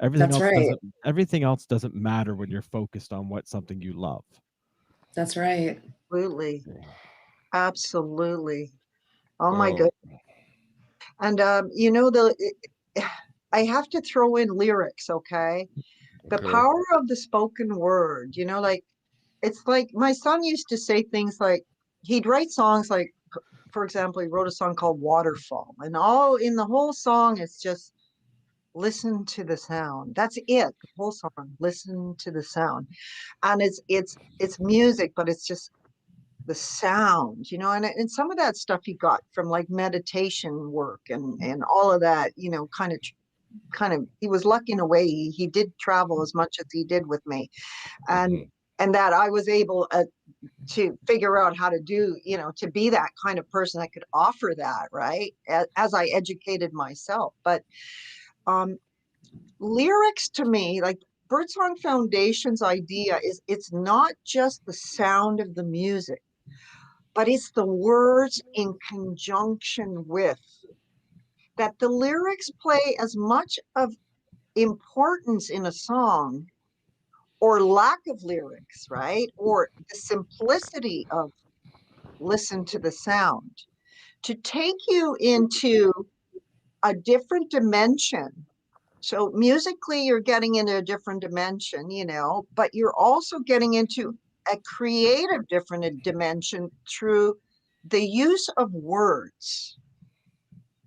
Everything That's else right. doesn't matter when you're focused on what something you love. That's right. Absolutely. Absolutely. Oh my Oh, goodness. And you know, I have to throw in lyrics, okay? The okay. power of the spoken word, you know, like, it's like my son used to say things like, he'd write songs like, for example, he wrote a song called Waterfall, and all in the whole song it's just listen to the sound. That's it. The whole song, listen to the sound. And it's music, but it's just the sound, you know. And some of that stuff he got from like meditation work and all of that, you know, kind of he was lucky in a way. He did travel as much as he did with me, and Mm-hmm. and that I was able to figure out how to do, you know, to be that kind of person that could offer that, right, as I educated myself. But um lyrics, to me, like, Birdsong Foundation's idea is, it's not just the sound of the music, but it's the words in conjunction with, that the lyrics play as much of importance in a song, or lack of lyrics, right? Or the simplicity of listen to the sound, to take you into a different dimension. So musically, you're getting into a different dimension, you know, but you're also getting into a creative different dimension through the use of words.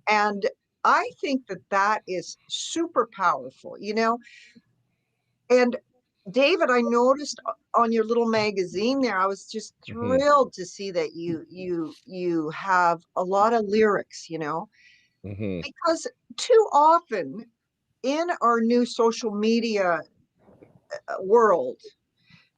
And I think that is super powerful, you know. And David, I noticed on your little magazine there, I was just Mm-hmm. thrilled to see that you have a lot of lyrics, you know, Mm-hmm. because too often in our new social media world,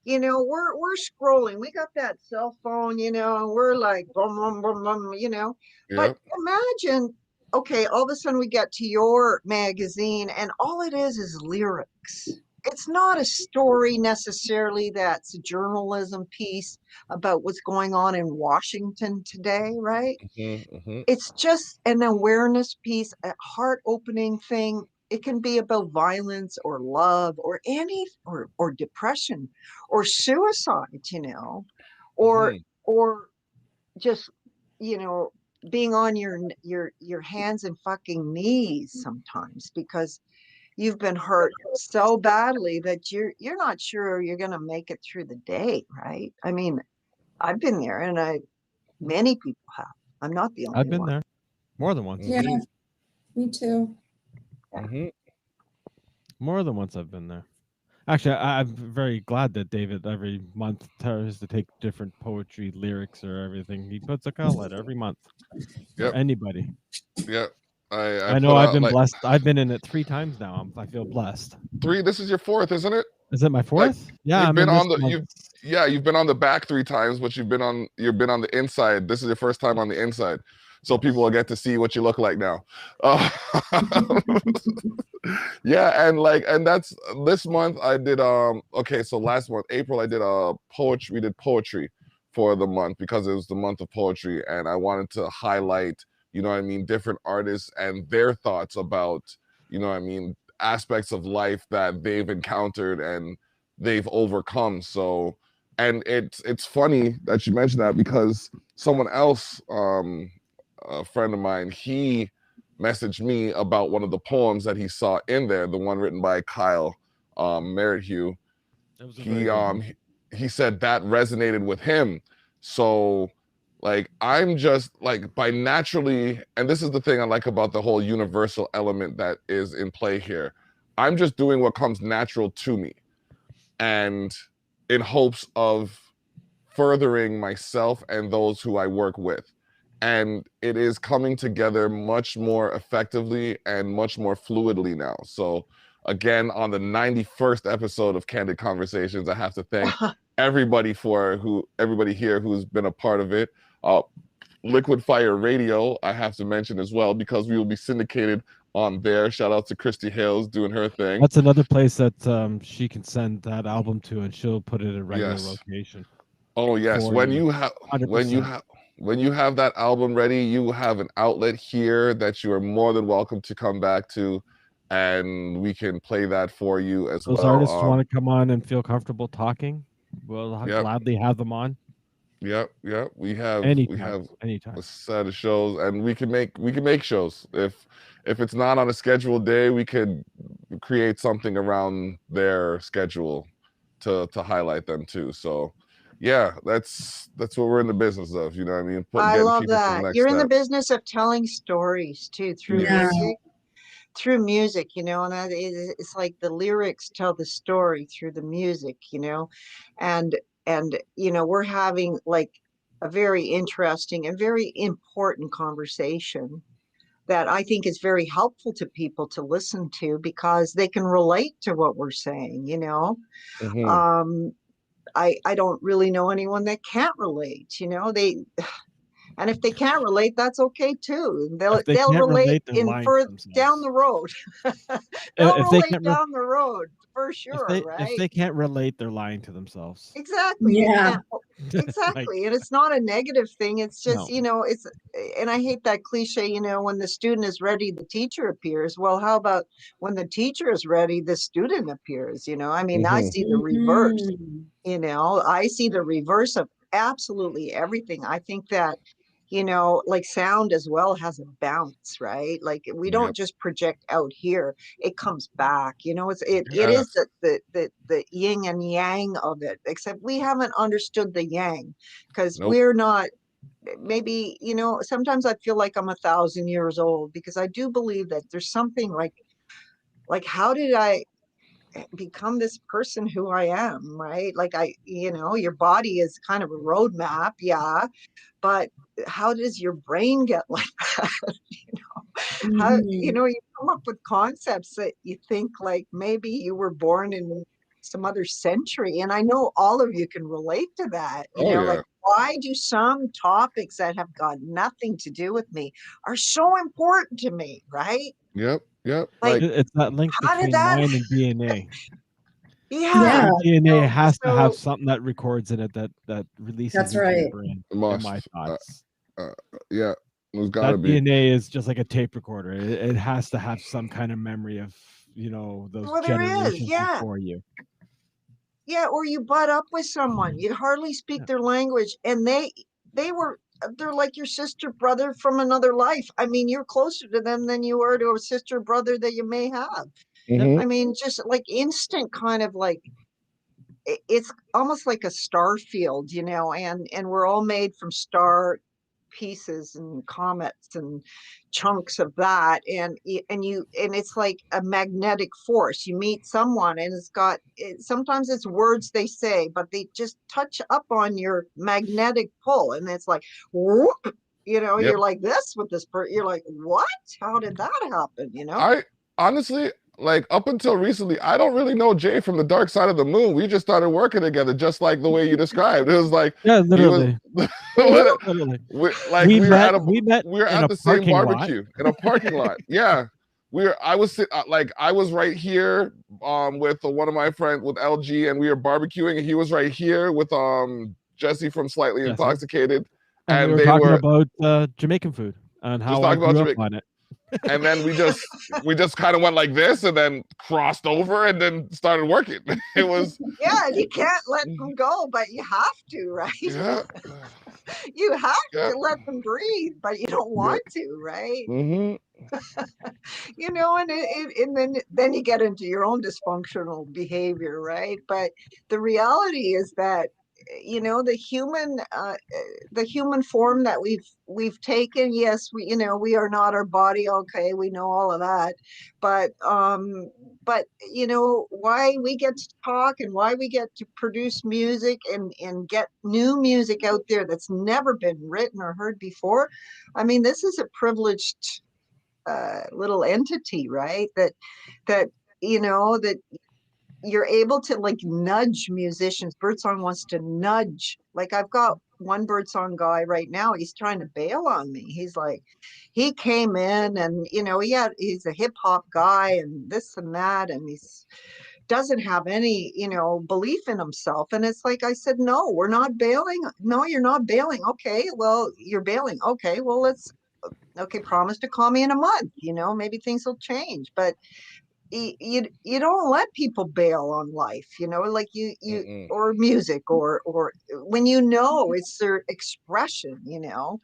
you know, we're scrolling. We got that cell phone, you know, and we're like, boom, boom, boom, boom, you know. But Yep. imagine, okay, all of a sudden we get to your magazine, and all it is lyrics. It's not a story necessarily that's a journalism piece about what's going on in Washington today, right? Mm-hmm. It's just an awareness piece, a heart opening thing. It can be about violence or love or any or depression or suicide, you know, or Mm-hmm. or just, you know, being on your hands and fucking knees sometimes because you've been hurt so badly that you're not sure you're going to make it through the day, right? I mean, I've been there, and many people have. I'm not the I've only been one. there more than once. Yeah, Mm-hmm. me too. Mm-hmm. More than once I've been there. Actually, I'm very glad that David every month tries to take different poetry, lyrics, or everything. He puts a outlet every month for Yep. anybody. Yep. I I know put I've out been like blessed. I've been in it 3 times now. I feel blessed. 3. This is your 4th, isn't it? Is it my Like 4th? Yeah, you've I'm in been this on the month. you've been on the back 3 times, but you've been on the inside. This is your first time on the inside, so people will get to see what you look like now. Uh, yeah, and that's this month I did okay, so last month April I did poetry. We did poetry for the month because it was the month of poetry, and I wanted to highlight, you know what I mean, different artists and their thoughts about, you know what I mean, aspects of life that they've encountered and they've overcome. So, and it's funny that you mentioned that because someone else, a friend of mine, he messaged me about one of the poems that he saw in there, the one written by Kyle Merrithew. It was a very He good one. he said that resonated with him. So like I'm just like by naturally, and this is the thing I like about the whole universal element that is in play here. I'm just doing what comes natural to me, and in hopes of furthering myself and those who I work with. And it is coming together much more effectively and much more fluidly now. So, again, on the 91st episode of Candid Conversations, I have to thank everybody here who's been a part of it. Liquid Fire Radio, I have to mention as well, because we will be syndicated on there. Shout out to Christy Hales doing her thing. That's another place that she can send that album to, and she'll put it in regular Yes. rotation. Oh yes, for when you. you have 100%. when you have that album ready, you have an outlet here that you are more than welcome to come back to, and we can play that for you as Those well. artists want to come on and feel comfortable talking, we'll Yep. gladly have them on Yep. We have anytime. a set of shows, and we can make shows. If it's not on a scheduled day, we could create something around their schedule to highlight them too. So yeah, that's what we're in the business of, you know what I mean? I Getting love people to the that. next You're in the step. business of telling stories too through Yes. music. Through music, you know, and it's like the lyrics tell the story through the music, you know, and you know, we're having like a very interesting and very important conversation that I think is very helpful to people to listen to because they can relate to what we're saying, you know. Mhm. I don't really know anyone that can't relate, you know. And if they can't relate, that's okay too. If they They'll can't relate relate, they're in lying to further down themselves. the road. They'll If they relate can't, down the road for if sure, if right? they can't relate, they're lying to themselves. Exactly. They Yeah. can't. Like, Exactly. And it's not a negative thing. It's just, no. you know, it's, and I hate that cliche, you know, when the student is ready, the teacher appears. Well, how about when the teacher is ready, the student appears? You know, I mean, I Mhm. see the reverse, Mhm. you know, I see the reverse of absolutely everything. I think that, you know, like sound as well has a bounce, right? Like we don't Yep. just project out here, it comes back, you know. It is Yes. the yin and yang of it, except we haven't understood the yang because Nope. we're not, maybe, you know, sometimes I feel like I'm 1,000 years old because I do believe that there's something like how did I become this person who I am, right? Like you know, your body is kind of a roadmap, yeah, but how does your brain get like that? You know, how, you Mhm. know, you come up with concepts that you think like maybe you were born in some other century. And I know all of you can relate to that. You know, like, why do some topics that have got nothing to do with me are so important to me, right? Yep. Like, It's that link how did between that mind and DNA. Yeah. Your DNA So- has to have so- something that records in it that releases That's into your right. brain. It In must. my thoughts. Yeah. There's gotta That be. DNA is just like a tape recorder. It has to have some kind of memory of, you know, those Well, there is, generations yeah. before you. Yeah, or you butt up with someone, you hardly speak their language, and they're like your sister, brother from another life. I mean, you're closer to them than you are to a sister, brother that you may have. Mhm. I mean, just like instant kind of like, it's almost like a star field, you know, and we're all made from star pieces and comets and chunks of that, and it's like a magnetic force. You meet someone and sometimes it's words they say, but they just touch up on your magnetic pull, and it's like, whoop, you know, Yep. you're like this with this person, you're like, what, how did that happen, you know? I honestly, like, up until recently, I don't really know Jay from the Dark Side of the Moon. We just started working together, just like the way you described. It was like, Yeah, he was- literally. Literally. we were in at a the same parking lot. barbecue in a parking lot. Yeah, I was right here with one of my friends with LG, and we were barbecuing, and he was right here with Jesse from Slightly Jesse. Intoxicated, And we were they talking were about Jamaican food and how I talking about grew up Jamaican- on it. and then we just kind of went like this, and then crossed over, and then started working. It was Yeah, you can't let them go, but you have to, right? yeah. You have Yeah. to let them breathe, but you don't want to, right? Mm-hmm. You know, and then you get into your own dysfunctional behavior, right? But the reality is that, you know, the human form that we've taken, yes, we are not our body, okay, we know all of that, but you know, why we get to talk and why we get to produce music and get new music out there that's never been written or heard before. I mean, this is a privileged little entity, right? That you know, that you're able to like nudge musicians. Birdsong wants to nudge. Like, I've got one Birdsong guy right now, he's trying to bail on me. He's like, he came in and, you know, he's a hip hop guy and this and that, and he's doesn't have any, you know, belief in himself. And it's like, I said, no, we're not bailing. No, you're not bailing. Okay, well, you're bailing. Okay, well, okay, promise to call me in a month, you know, maybe things will change. But you don't let people bail on life, you know, like you or music, or when you know it's their expression, you know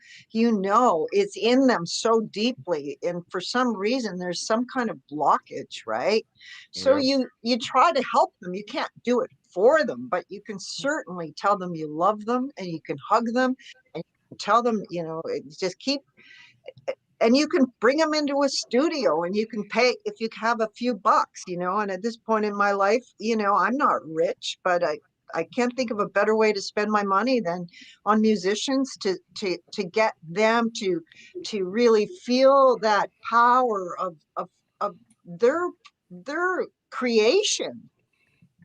it's in them so deeply, and for some reason there's some kind of blockage, right? So you try to help them. You can't do it for them, but you can certainly tell them you love them, and you can hug them, and you can tell them, you know, just keep. And you can bring them into a studio, and you can pay if you have a few bucks, you know. And at this point in my life, you know, I'm not rich, but I can't think of a better way to spend my money than on musicians to get them to really feel that power of their creation.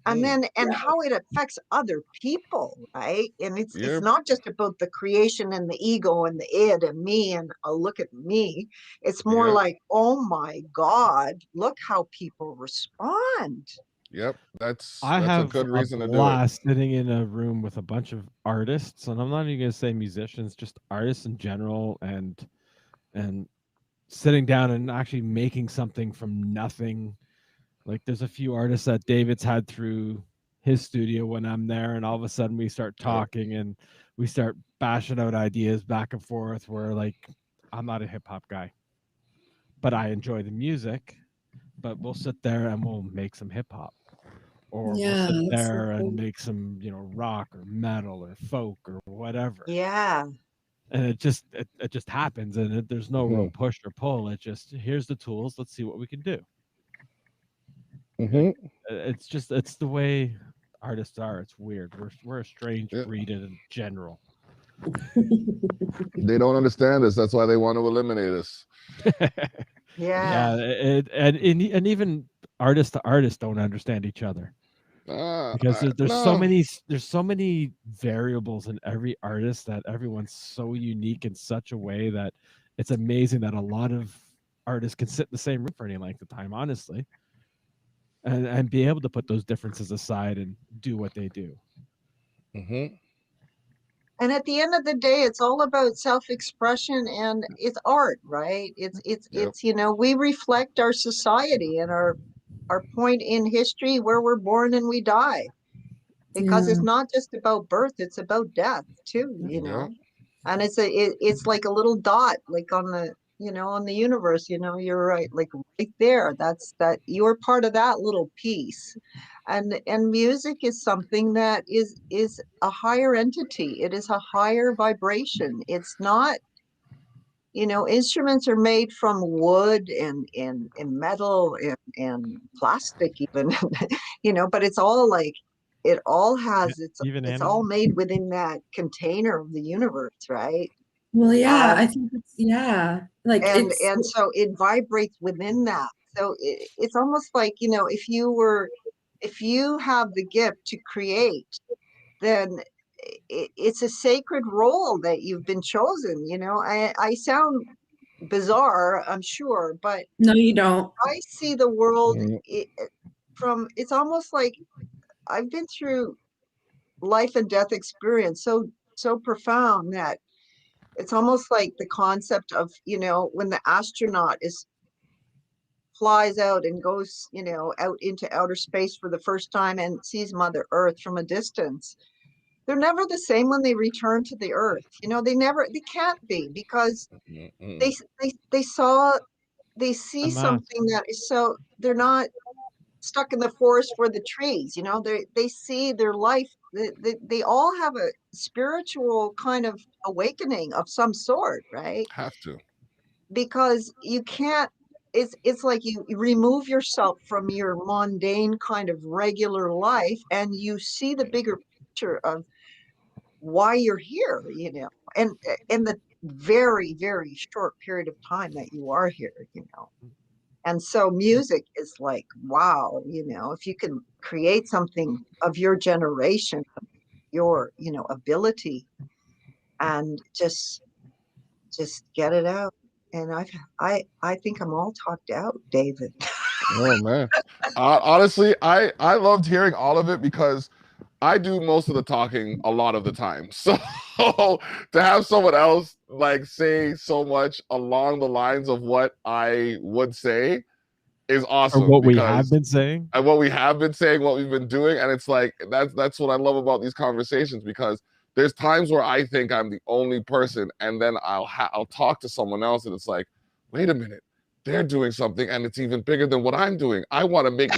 And then, and how it affects other people, right? And it's not just about the creation and the ego and the id and me and look at me. It's more like, oh my God, look how people respond. Yep, that's have a good reason to do it. blast sitting in a room with a bunch of artists, and I'm not even gonna say musicians, just artists in general, and sitting down and actually making something from nothing. Like, there's a few artists that David's had through his studio when I'm there, and all of a sudden we start talking and we start bashing out ideas back and forth, where, like, I'm not a hip hop guy, but I enjoy the music, but we'll sit there and we'll make some hip hop, or we'll sit there and make some, you know, rock or metal or folk or whatever. Yeah. And it just happens, and there's no real push or pull. It just, here's the tools, let's see what we can do. It's the way artists are. It's weird. We're a strange breed in general. They don't understand us. That's why they want to eliminate us. Yeah. And even artist to artist don't understand each other. Because there's no. so many variables in every artist that everyone's so unique in such a way that it's amazing that a lot of artists can sit in the same room for any length of time, honestly, and be able to put those differences aside and do what they do. Mm-hmm. And at the end of the day, it's all about self-expression, and it's art, right? It's we reflect our society and our point in history where we're born and we die. Because it's not just about birth, it's about death too, Yeah. And it's like a little dot, like on the on the universe, you're right, like right there. That you're part of that little piece. And music is something that is a higher entity. It is a higher vibration. It's not, instruments are made from wood and metal and plastic even, but it's all like it all has Even it's all animals. made within that container of the universe, right? Well, yeah, I Um, think like it's and so it vibrates within that. So it's almost like, if you have the gift to create, then it's a sacred role that you've been chosen. I sound bizarre, I'm sure, but no, you don't. I see the world Mm, it's almost like I've been through life and death experience so profound that it's almost like the concept of, when the astronaut flies out and goes, out into outer space for the first time and sees Mother Earth from a distance. They're never the same when they return to the earth. They can't be, because mm, mm. they they see Unless something that is, so they're not stuck in the forest for the trees. They see their life. They all have a spiritual kind of awakening of some sort, right? Have to. Because you can't, it's like you remove yourself from your mundane kind of regular life, and you see the bigger picture of why you're here, and in the very, very short period of time that you are here. And so music is like, wow, if you can create something of your generation, your, ability, and just get it out. And I think I'm all talked out, David. Oh man. Honestly, I loved hearing all of it because I do most of the talking a lot of the time. So to have someone else like say so much along the lines of what I would say is or awesome, what we have because been saying. and what we have been saying, what we've been doing, and it's like that's what I love about these conversations, because there's times where I think I'm the only person, and then I'll talk to someone else, and it's like, wait a minute, they're doing something, and it's even bigger than what I'm doing. I want to make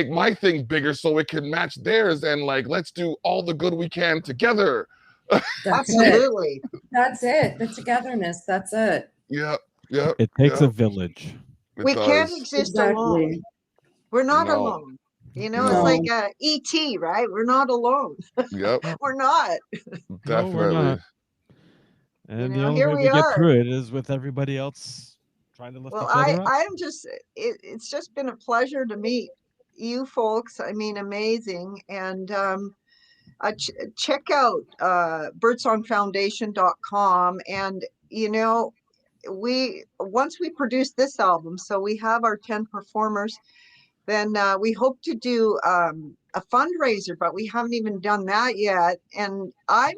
my thing bigger so it can match theirs, and like let's do all the good we can together. That's it. Absolutely. That's it. The togetherness. That's it. Yep, yep, It takes a yep. village. It We can't does. exist alone. Exactly. We're not No, alone. It's no. like No. ET, right? We're not alone. Yep, No, We're not. no, we're definitely. not. And the only Here way we we get are. through it is with everybody else trying to lift Well, each other up. I'm just, it's just been a pleasure to meet you folks. I mean, amazing. And check out birdsongfoundation.com. And, once we produce this album, so we have our 10 performers, then we hope to do a fundraiser, but we haven't even done that yet. And I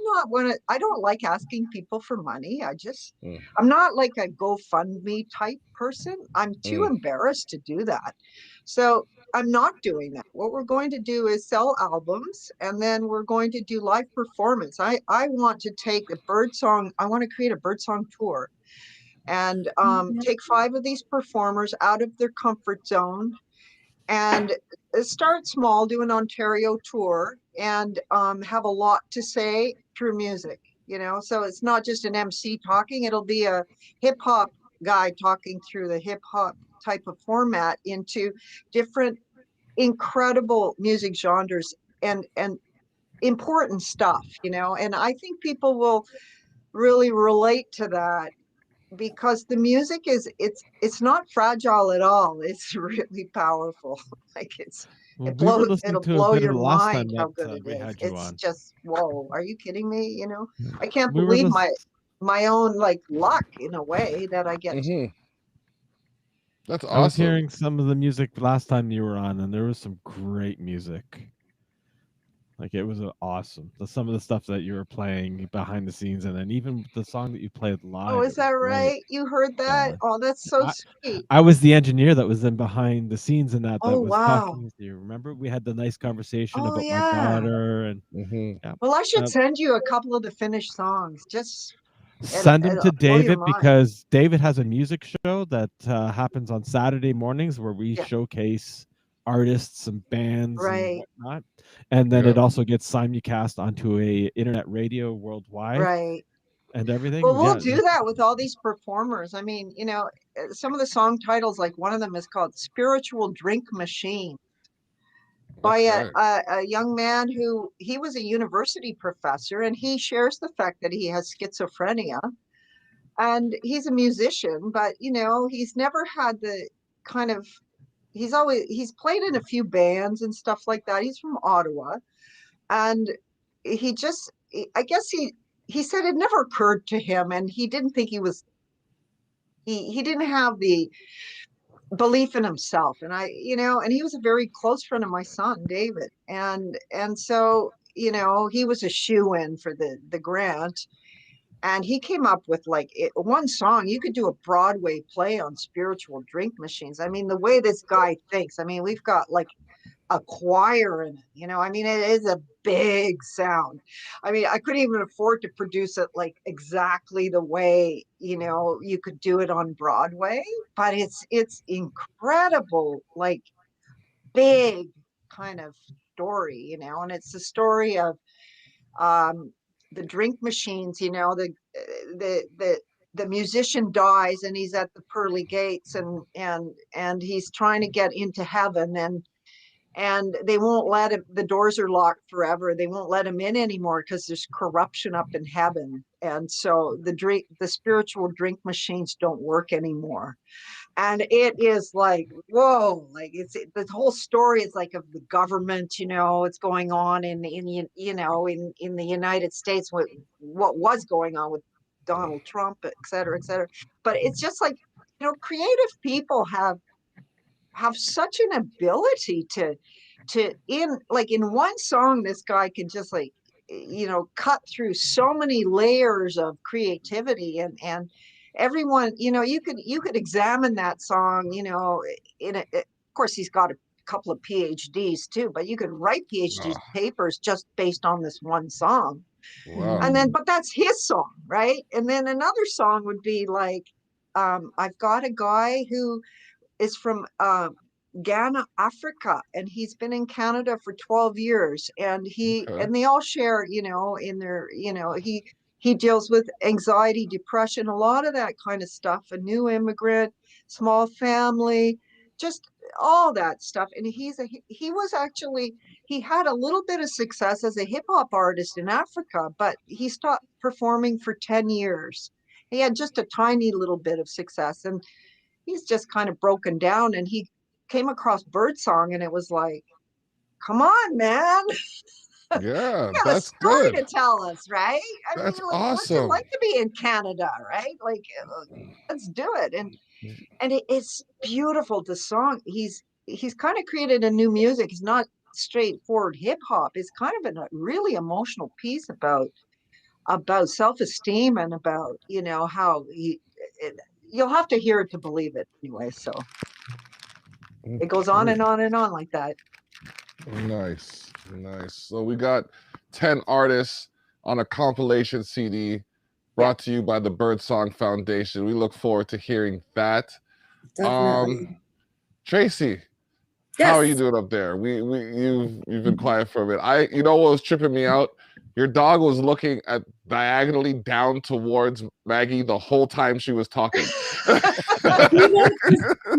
don't like asking people for money. Mm, I'm not like a GoFundMe type person. I'm too mm, embarrassed to do that. So I'm not doing that. What we're going to do is sell albums, and then we're going to do live performance. I want to take a birdsong, I want to create a birdsong tour, and take 5 of these performers out of their comfort zone, and start small, do an Ontario tour, and have a lot to say through music, so it's not just an MC talking, it'll be a hip hop guy talking through the hip hop type of format into different incredible music genres and important stuff, and I think people will really relate to that, because the music is it's not fragile at all. It's really powerful. Like Well, we were listening It'll to a blow bit of your it last time mind how that good it we is. had you It's on. just, whoa, are you kidding me? You know, I can't We were believe lis- my own like luck in a way that I get to. Mm-hmm. That's I was awesome. hearing some of the music last time you were on, and there was some great music. Like it was awesome. Some of the stuff that you were playing behind the scenes, and then even the song that you played live. Oh, it is was that great. right? You heard that? Yeah. Oh, that's so I, sweet. I was the engineer that was in behind the scenes in that Oh, was wow. talking with you. Remember, we had the nice conversation Oh, about my yeah. daughter, and Mm-hmm. yeah. Well, I should Uh, send you a couple of the finished songs. Just Send them to it'll blow your David mind. because David has a music show that happens on Saturday mornings where we Yeah. showcase artists and bands Right. and whatnot, and then Yeah. it also gets simulcast onto a internet radio worldwide Right. and everything. Well, we'll Yeah, do that with all these performers. I mean, you know, some of the song titles, like one of them is called Spiritual Drink Machine by Okay. a young man who he was a university professor, and he shares the fact that he has schizophrenia, and he's a musician, but you know, he's never had the kind of he's played in a few bands and stuff like that. He's from Ottawa, and he just I guess he said it never occurred to him, and he didn't think he didn't have the belief in himself. And I, you know, and he was a very close friend of my son David, and so, you know, he was a shoe-in for the grant, and he came up with like one song. You could do a Broadway play on spiritual drink machines. I mean, the way this guy thinks, I mean, we've got like a choir in it, you know. I mean, it is a big sound. I mean, I couldn't even afford to produce it like exactly the way, you know, you could do it on Broadway, but it's incredible, like big kind of story, you know. And it's the story of um the drink machines, you know. The musician dies and he's at the pearly gates, and he's trying to get into heaven, and they won't let him. The doors are locked forever. They won't let him in anymore because there's corruption up in heaven, and so the spiritual drink machines don't work anymore. And it is like, whoa, like the whole story is like of the government, you know. It's going on in you know, in the United States, what was going on with Donald Trump, et cetera, et cetera. But it's just like, you know, creative people have such an ability to in one song, this guy can just like, you know, cut through so many layers of creativity, and everyone, you know, you could examine that song, you know, of course he's got a couple of PhDs too, but you could write PhD Oh, papers just based on this one song. wow. And then, but that's his song, right? And then another song would be like, I've got a guy who is from Ghana, Africa, and he's been in Canada for 12 years. And Okay. they all share, you know, in their, you know, he deals with anxiety, depression, a lot of that kind of stuff. A new immigrant, small family, just all that stuff. And he was actually, he had a little bit of success as a hip hop artist in Africa, but he stopped performing for 10 years. He had just a tiny little bit of success, and he's just kind of broken down, and he came across Birdsong, and it was like, come on, man. Yeah, You got a that's story good. to tell us, right? I mean, That's like, what's it awesome. like to be in Canada, right? Like, let's do it. And it's beautiful. The song, he's kind of created a new music. It's not straightforward hip hop. It's kind of a really emotional piece about self-esteem, and about, you know, how you'll have to hear it to believe it anyway. So it goes on and Okay. on and on like that. Nice, nice. So we got 10 artists on a compilation CD brought to you by the Birdsong Foundation. We look forward to hearing that. Definitely. Tracy, Yes. how are you doing up there? You've been quiet for a bit. You know what was tripping me out? Your dog was looking at diagonally down towards Maggie the whole time she was talking.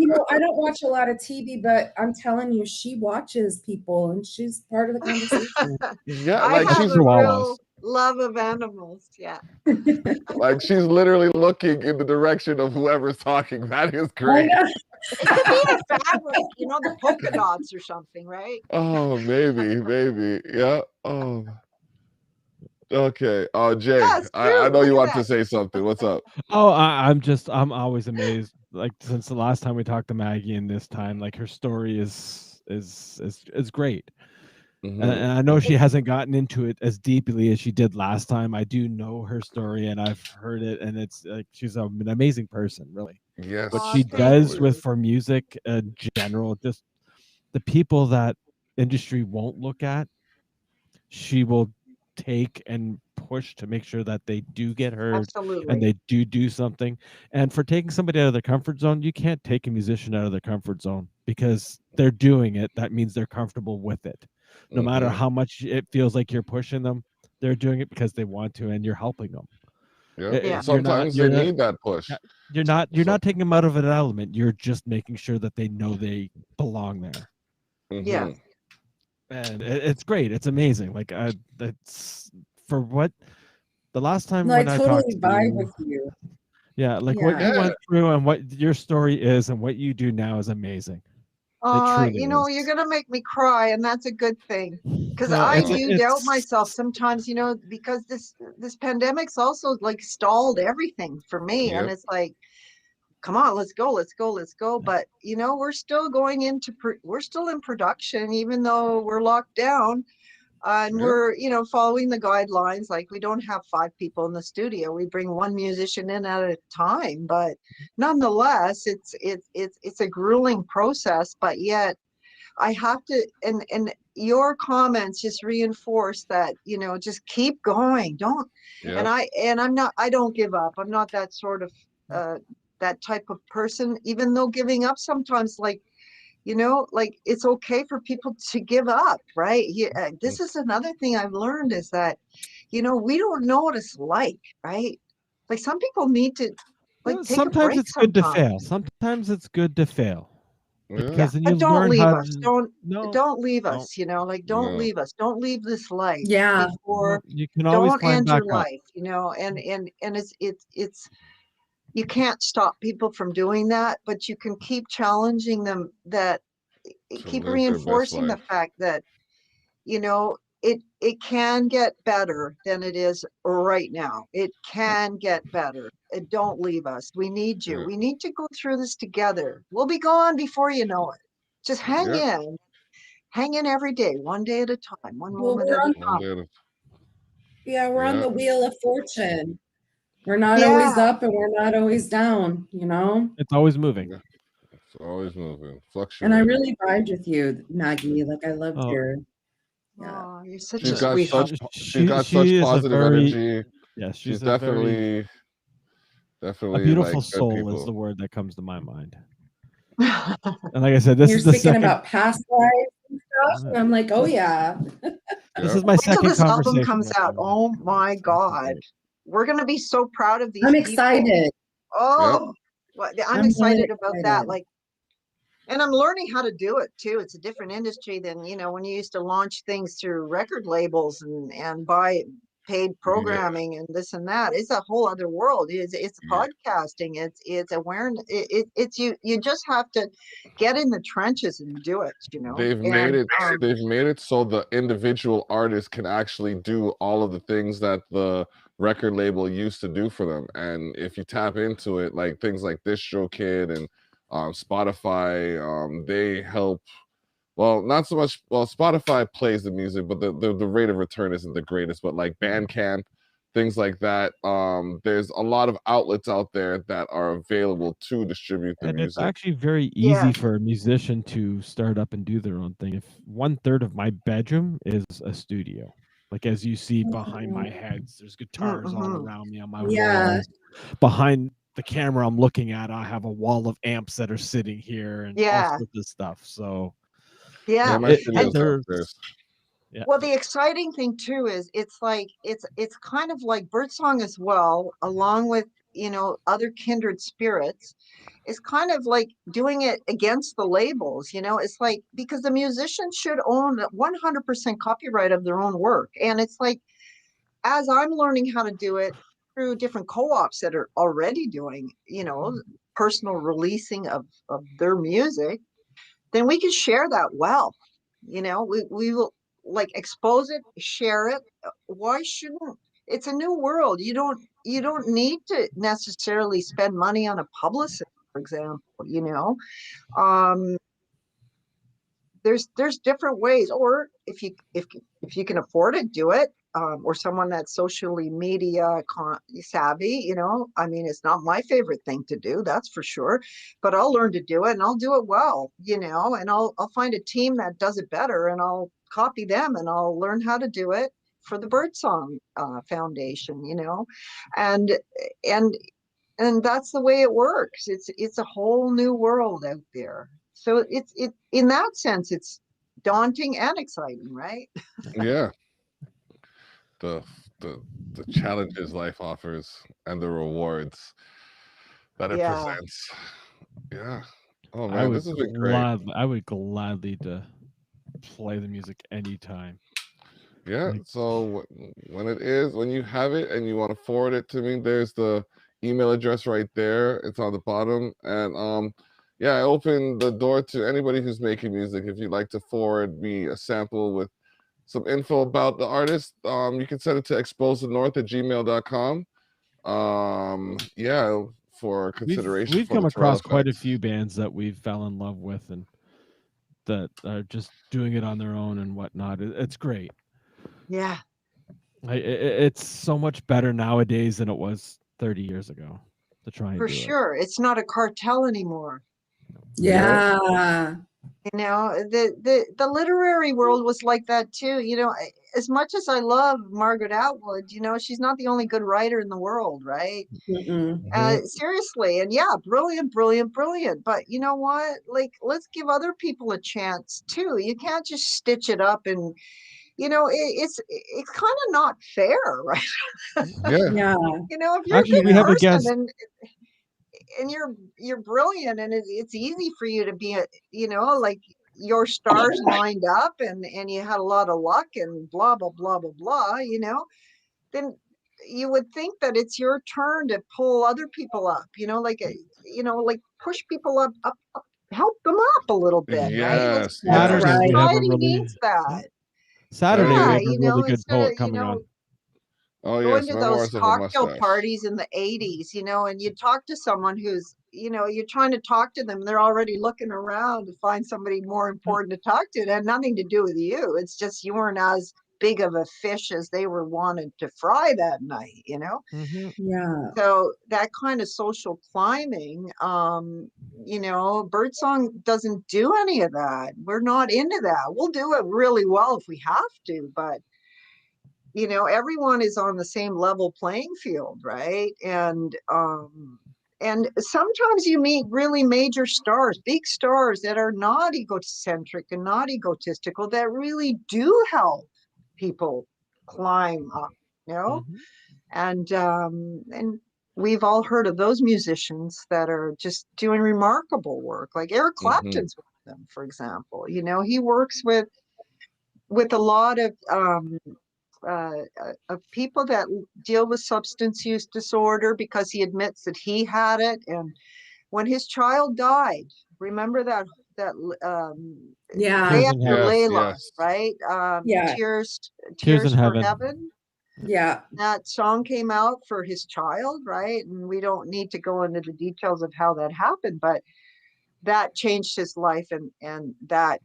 You know, I don't watch a lot of TV, but I'm telling you, she watches people and she's part of the conversation. Yeah, I like have she's a real Love of animals. Yeah. Like she's literally looking in the direction of whoever's talking. That is I great. know. It could be the fabric, the polka dots or something, right? Oh, maybe. Yeah. Oh, okay. Jay, Yeah, it's I true. know Look you at want to that. say something. What's up? Oh, I'm always amazed. Like since the last time we talked to Maggie, and this time, like her story is great. Mhm. And I know she hasn't gotten into it as deeply as she did last time. I do know her story, and I've heard it, and it's like she's an amazing person, really. Yes, What Aw, she thank does definitely. with you. for music, general, just the people that industry won't look at, she will take and push to make sure that they do get heard and Absolutely. they do something. And for taking somebody out of their comfort zone, you can't take a musician out of their comfort zone because they're doing it. That means they're comfortable with it. No matter Mhm. how much it feels like you're pushing them, they're doing it because they want to, and you're helping them. Yep. Yeah. You're not Sometimes they need that push. you're So. not taking them out of an element. You're just making sure that they know they belong there. Yeah. Mhm. And it's great. It's amazing. Like it's for what the last time No, I when I talked totally to vibe you, with you. yeah, like what Yeah. you Yeah. went through and what your story is and what you do now is amazing. It truly is. You're gonna make me cry, and that's a good thing. Because No, I Oh. do doubt myself sometimes, because this pandemic's also like stalled everything for me. And Yep. it's like, come on, let's go. But we're still going we're still in production, even though we're locked down. And Yep. we're, following the guidelines. Like we don't have 5 people in the studio. We bring one musician in at a time. But nonetheless, it's a grueling process. But yet, I have to, and your comments just reinforce that, just keep going. Don't, Yep. I don't give up. I'm not that sort of, that type of person, even though giving up sometimes, like, like it's okay for people to give up, right? This is another thing I've learned is that, we don't know what it's like, right? Like some people need to like take a Sometimes break it's good to sometimes. fail. Sometimes it's good to fail Yeah, because then you but don't learn leave how us. to no, Don't leave no, us, like don't No. leave us. Don't leave this life Yeah. no. before You can always don't climb end back your up. life, and it's you can't stop people from doing that, but you can keep challenging them that To keep live their best reinforcing the life. fact that, it can get better than it is right now. It can get better. Don't leave us. We need you. Yeah. We need to go through this together. We'll be gone before you know it. Just hang Yep. in. Hang in every day, one day at a time, one Well, moment at a One time. day at a. we're on Yeah. the wheel of fortune. We're not always Yeah. up and we're not always down, It's always moving. Yeah. It's always moving, And I fluctuating. really vibed with you, Maggie. Like I loved Oh, yeah. Oh, you're such a She's got sweetheart. such she is a positive very energy. yeah. She's She's a very a definitely like beautiful good soul is people. the word that comes to my mind. And like I said, this You're is the speaking second. about past lives and stuff. And I'm like, oh yeah. This Yep. is my Wait till second this album conversation comes with out. her. Oh my It's been God. great. We're going to be so proud of these I'm people. excited. Yep. Oh, I'm I'm really excited about that. excited. Like, and I'm learning how to do it too. It's a different industry than, when you used to launch things through record labels and buy paid Yeah. programming and this and that. It's a whole other world. It's Yeah. podcasting. It's awareness. It's you just have to get in the trenches and do it, They've made and it. They've made it so the individual artist can actually do all of the things that the record label used to do for them. And if you tap into it, like things like DistroKid and Spotify, they help. Well, not so much. Well, Spotify plays the music, but the rate of return isn't the greatest. But like Bandcamp, things like that, there's a lot of outlets out there that are available to distribute the And it's music. actually very easy yes, for a musician to start up and do their own thing. If 1/3 of my bedroom is a studio, like as you see behind my heads, there's guitars all mm-hmm. around me on my Yeah. walls. Behind the camera I'm looking at, I have a wall of amps that are sitting here and all Yeah, sorts of stuff. So Yeah, yeah. my studio's And there's downstairs. yeah. well, the exciting thing too is it's like it's kind of like birdsong as well, along with other kindred spirits. It's kind of like doing it against the labels. It's like because the musician should own 100% copyright of their own work, and it's like as I'm learning how to do it through different co-ops that are already doing, personal releasing of their music, then we can share that well. We will like expose it, share it. Why shouldn't? It's a new world. You don't need to necessarily spend money on a publicist, for example. Um, there's different ways, or if you can afford it, do it. Or someone that's socially media savvy, I mean, it's not my favorite thing to do, that's for sure, but I'll learn to do it, and I'll do it well, and I'll find a team that does it better, and I'll copy them, and I'll learn how to do it for the Birdsong Foundation, and and and that's the way it works. It's a whole new world out there. So it's in that sense, it's daunting and exciting, right? Yeah. The the challenges life offers and the rewards that it Yeah. presents. Yeah. Oh I man, would this has been great. gladly to play the music anytime. Yeah. Like, So when you have it and you want to forward it to me, there's the email address right there. It's on the bottom. And yeah, I open the door to anybody who's making music. If you'd like to forward me a sample with some info about the artist, you can send it to exposethenorth@gmail.com. Yeah, for consideration we've for come the Terrell across quite a effect. few bands that we fell in love with and that are just doing it on their own and whatnot. It's great. Yeah. It's so much better nowadays than it was 30 years ago to try and For do sure. It's not a cartel anymore. Yeah. The literary world was like that too. As much as I love Margaret Atwood, she's not the only good writer in the world, right? Mm-mm. Seriously. And yeah, brilliant, brilliant, brilliant. But you know what? Like, let's give other people a chance too. You can't just stitch it up and, it's kind of not fair, right? Yeah. Yeah. If you're a Actually, good we have a person guest. and you're brilliant, and it's easy for you to be like your stars lined up, and you had a lot of luck and blah blah blah blah blah, then you would think that it's your turn to pull other people up, like push people up, help them up a little bit, right? Like Yes, That's yes. Saturday we right. have a society really needs that. Saturday we Yeah, have a really good instead of poet coming on. Oh going yes, to those memoirs of a cocktail mustache. parties in the 80s, and you talk to someone who's, you're trying to talk to them, they're already looking around to find somebody more important to talk to. It had nothing to do with you. It's just you weren't as big of a fish as they were wanted to fry that night. Mm-hmm. Yeah. So that kind of social climbing, Birdsong doesn't do any of that. We're not into that. We'll do it really well if we have to, but everyone is on the same level playing field, right? And sometimes you meet really major stars, big stars that are not egocentric and not egotistical, that really do help people climb up, Mm-hmm. and we've all heard of those musicians that are just doing remarkable work, like Eric Hmm. Clapton's one of them, for example. He works with a lot of people that deal with substance use disorder, because he admits that he had it. And when his child died, remember that Yeah. Lay Tears in After Heaven. Yes, Layla, yes. right? Yeah. Tears Tears in for Heaven. Heaven. Yeah. That song came out for his child, right? And we don't need to go into the details of how that happened, but that changed his life, and that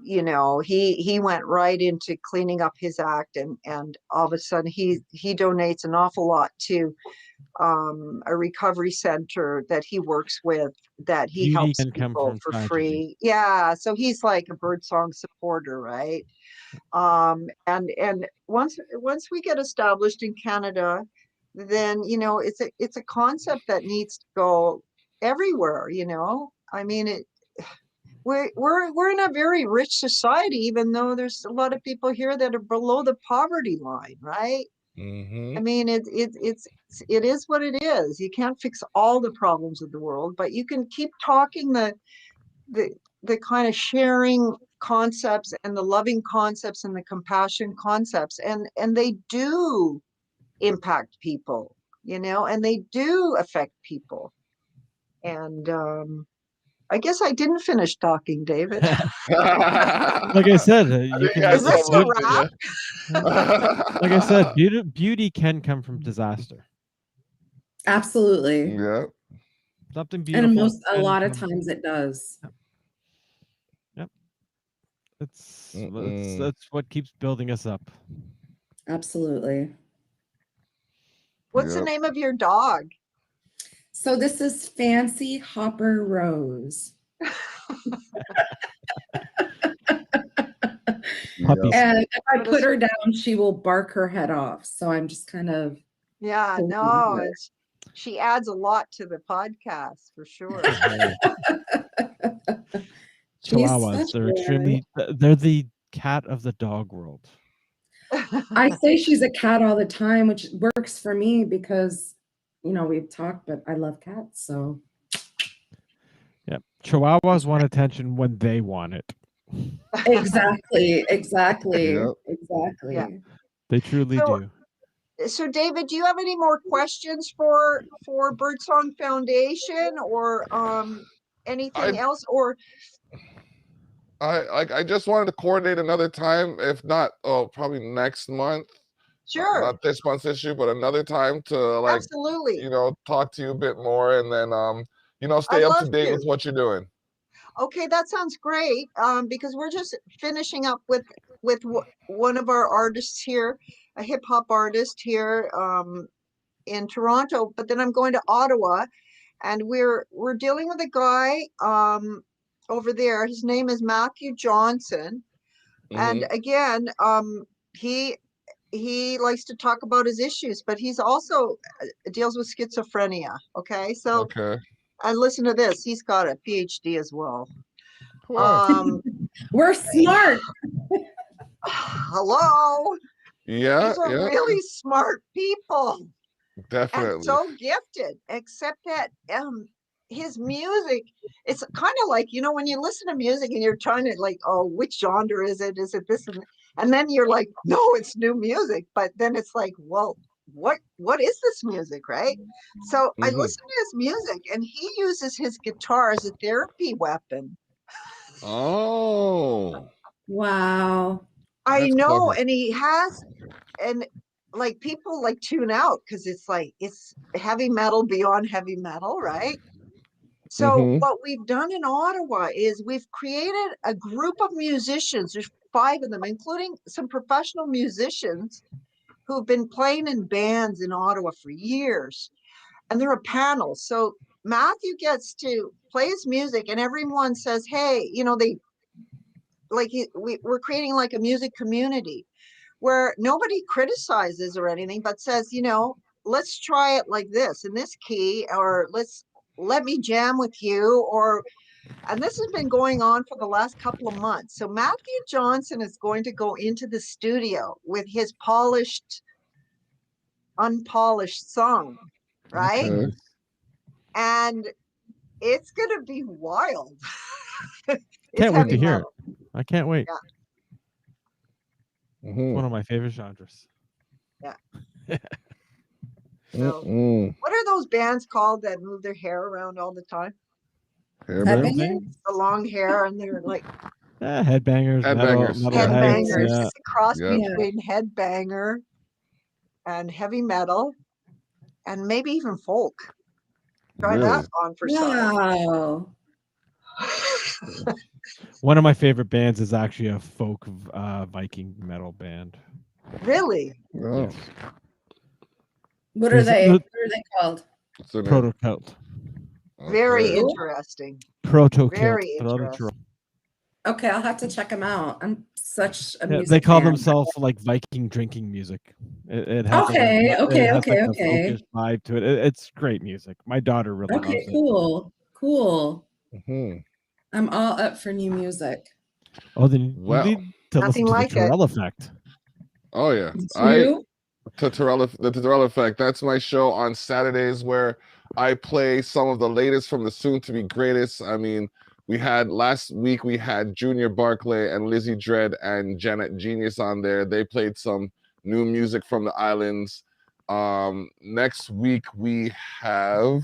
he went right into cleaning up his act, and all of a sudden he donates an awful lot to a recovery center that he works with, that he Beauty helps can come people from for tragedy. free. Yeah, so he's like a Birdsong supporter, right? And once we get established in Canada, then it's a concept that needs to go everywhere. I mean, we're in a very rich society, even though there's a lot of people here that are below the poverty line, right? Hmm. I mean, it is what it is. You can't fix all the problems of the world, but you can keep talking the kind of sharing concepts and the loving concepts and the compassion concepts, and they do impact people, you know, and they do affect people. And I guess I didn't finish talking, David. Like I said, you can. Is this a wrap? Like I said, beauty can come from disaster. Absolutely. Yeah. Something beautiful. And a can lot of come- times it does. Yep. That's what keeps building us up. Absolutely. What's the Yep. name of your dog? So this is Fancy Hopper Rose. Puppies. And if I put her down, she will bark her head off. So I'm just kind of Yeah, Cool. no, she adds a lot to the podcast for sure. She's Chihuahuas. They're special, extremely. They're the cat of the dog world. I say she's a cat all the time, which works for me because, you know, we've talked, but I love cats. So Yep. Chihuahuas want attention when they want it. exactly. Yep. Exactly. Yeah. They truly do. So David, do you have any more questions for Birdsong Foundation or anything else? Or I just wanted to coordinate another time, if not, probably next month. sure, Not this month's issue, but another time to like, absolutely. you know, talk to you a bit more, and then you know, stay I'd up to love date to. with what you're doing. Okay, that sounds great. Because we're just finishing up with one of our artists here, a hip hop artist here in Toronto. But then I'm going to Ottawa, and we're dealing with a guy over there. His name is Matthew Johnson, and again, he likes to talk about his issues, but he's also deals with schizophrenia. Okay, so. Okay. And listen to this, he's got a PhD as well. Wow. We're smart. Hello. Yeah, These are yeah, really smart people definitely. and so gifted, except that his music, it's kind of like, you know, when you listen to music and you're trying to like, oh, which genre is it? Is it this? And then you're like, no, it's new music. But then it's like, well, what is this music, right? So I listen to his music, and he uses his guitar as a therapy weapon. Oh, Wow. I that's know, clever. and he has, and like people like tune out because it's like it's heavy metal beyond heavy metal, right? So what we've done in Ottawa is we've created a group of musicians. There's 5 of them, including some professional musicians who've been playing in bands in Ottawa for years, and they're a panel. So Matthew gets to play his music, and everyone says, hey, you know, they like we're creating like a music community where nobody criticizes or anything, but says, you know, let's try it like this in this key, or let me jam with you, and this has been going on for the last couple of months. So Matthew Johnson is going to go into the studio with his unpolished song, right? Okay. And it's gonna be wild. Can't wait to hear metal. it. I can't wait. Yeah. It's one of my favorite genres. Yeah. So, what are those bands called that move their hair around all the time? Headbangers? The long hair, and they're like Headbangers, Headbangers, metal yeah. heads, headbangers. yeah. It's a cross Yeah. between headbanger and heavy metal, and maybe even folk. Try that on for size. Wow. One of my favorite bands is actually a folk Viking metal band. Really? Oh, Yes. What are they? The- What are they called? what's the name? Proto-Cult. Very Okay. interesting. Proto-Cult. Very interesting. Okay, I'll have to check them out. I'm such a music They call fan. themselves like Viking drinking music. It has Okay, like okay, it has okay, like a okay. folkish vibe to it. It's great music. My daughter really loves Okay, it. cool. Mhm. I'm all up for new music. Oh, then Well, you need to nothing listen to like the it. Terrell Effect. Oh yeah, It's new? the Terrell Effect. That's my show on Saturdays where I play some of the latest from the soon to be greatest. I mean, Last week we had Junior Barclay and Lizzie Dredd and Janet Genius on there. They played some new music from the islands. Next week we have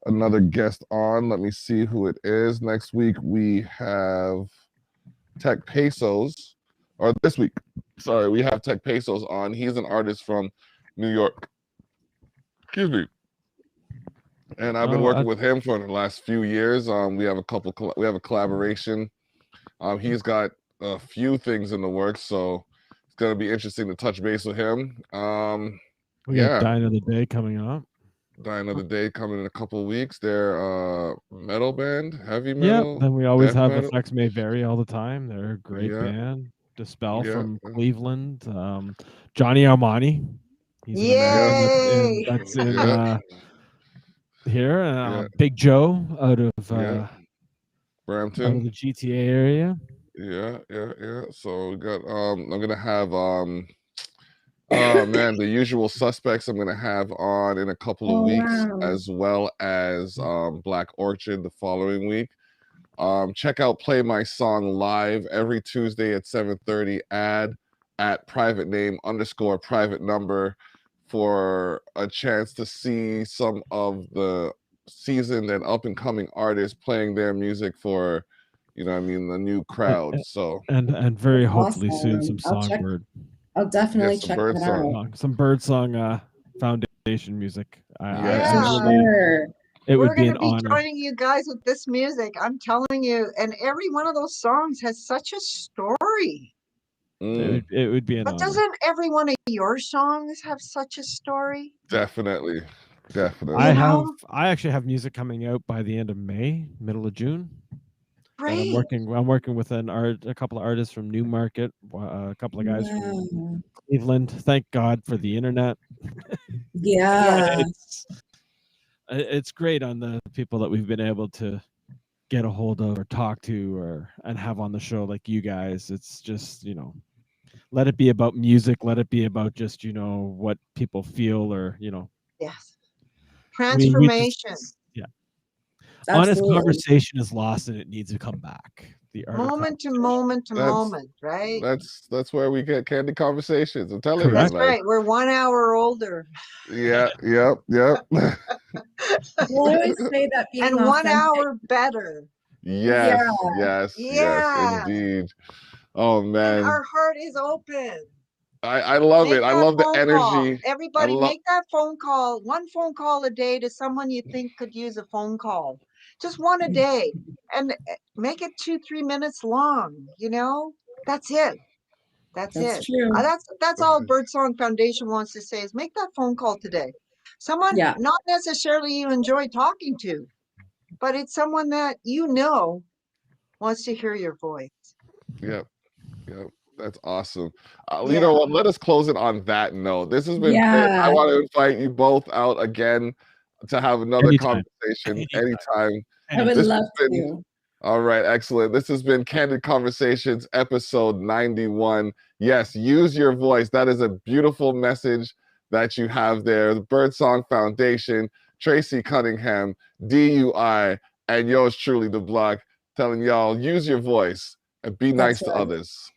another guest on. Let me see who it is. Next week we have Tech Pesos, or this week, sorry, we have Tech Pesos on. He's an artist from New York. Excuse me. And I've been working with him for the last few years. We have a collaboration. He's got a few things in the works, so it's gonna be interesting to touch base with him. We got Die Another Day coming up. Die Another Day coming in a couple of weeks. They're metal band, heavy metal. Yeah, then we always have metal. Effects May Vary all the time. They're a great band. Dispel from Cleveland. Johnny Armani. He's an American that's in here. Big Joe out of Brampton, out of the GTA area. Yeah. So we got I'm gonna have oh man, the usual suspects I'm gonna have on in a couple of weeks, as well as Black Orchid the following week. Check out Play My Song live every Tuesday at 7:30. Add at private name _ private number for a chance to see some of the seasoned and up and coming artists playing their music for, the new crowd. So and very hopefully soon some Songbird. I'll definitely check that out. Some Birdsong Foundation music. Sure. It would be an honor. We're going to be joining you guys with this music. I'm telling you, and every one of those songs has such a story. It would be an honor. But doesn't every one of your songs have such a story? Definitely. I actually have music coming out by the end of May, middle of June. Great. I'm working with a couple of artists from Newmarket, a couple of guys from Cleveland. Thank God for the internet. Yeah. It's great on the people that we've been able to get a hold of or talk to and have on the show, like you guys. It's just, let it be about music. Let it be about just, what people feel or, Yes. Transformation. Honest conversation is lost and it needs to come back. The moment to moment to moment, right? That's where we get candid conversations. I'm telling you. That's right. We're 1 hour older. Yep. Well, I always say that being and 1 hour better. Yes, indeed. Oh man. And our heart is open. I love it. I love the energy. Everybody make that phone call. 1 phone call a day to someone you think could use a phone call. Just 1 a day. And make it 2-3 minutes long. That's it. That's it. True. That's all Birdsong Foundation wants to say is make that phone call today. Someone not necessarily you enjoy talking to, but it's someone that wants to hear your voice. Yep. That's awesome. What? Let us close it on that note. This has been great. I want to invite you both out again to have another conversation anytime. I would love to. All right, excellent. This has been Candid Conversations, episode 91. Yes, use your voice. That is a beautiful message that you have there. The Birdsong Foundation, Tracy Cunningham, DUI, and yours truly, The Block, telling y'all, use your voice and be nice to others.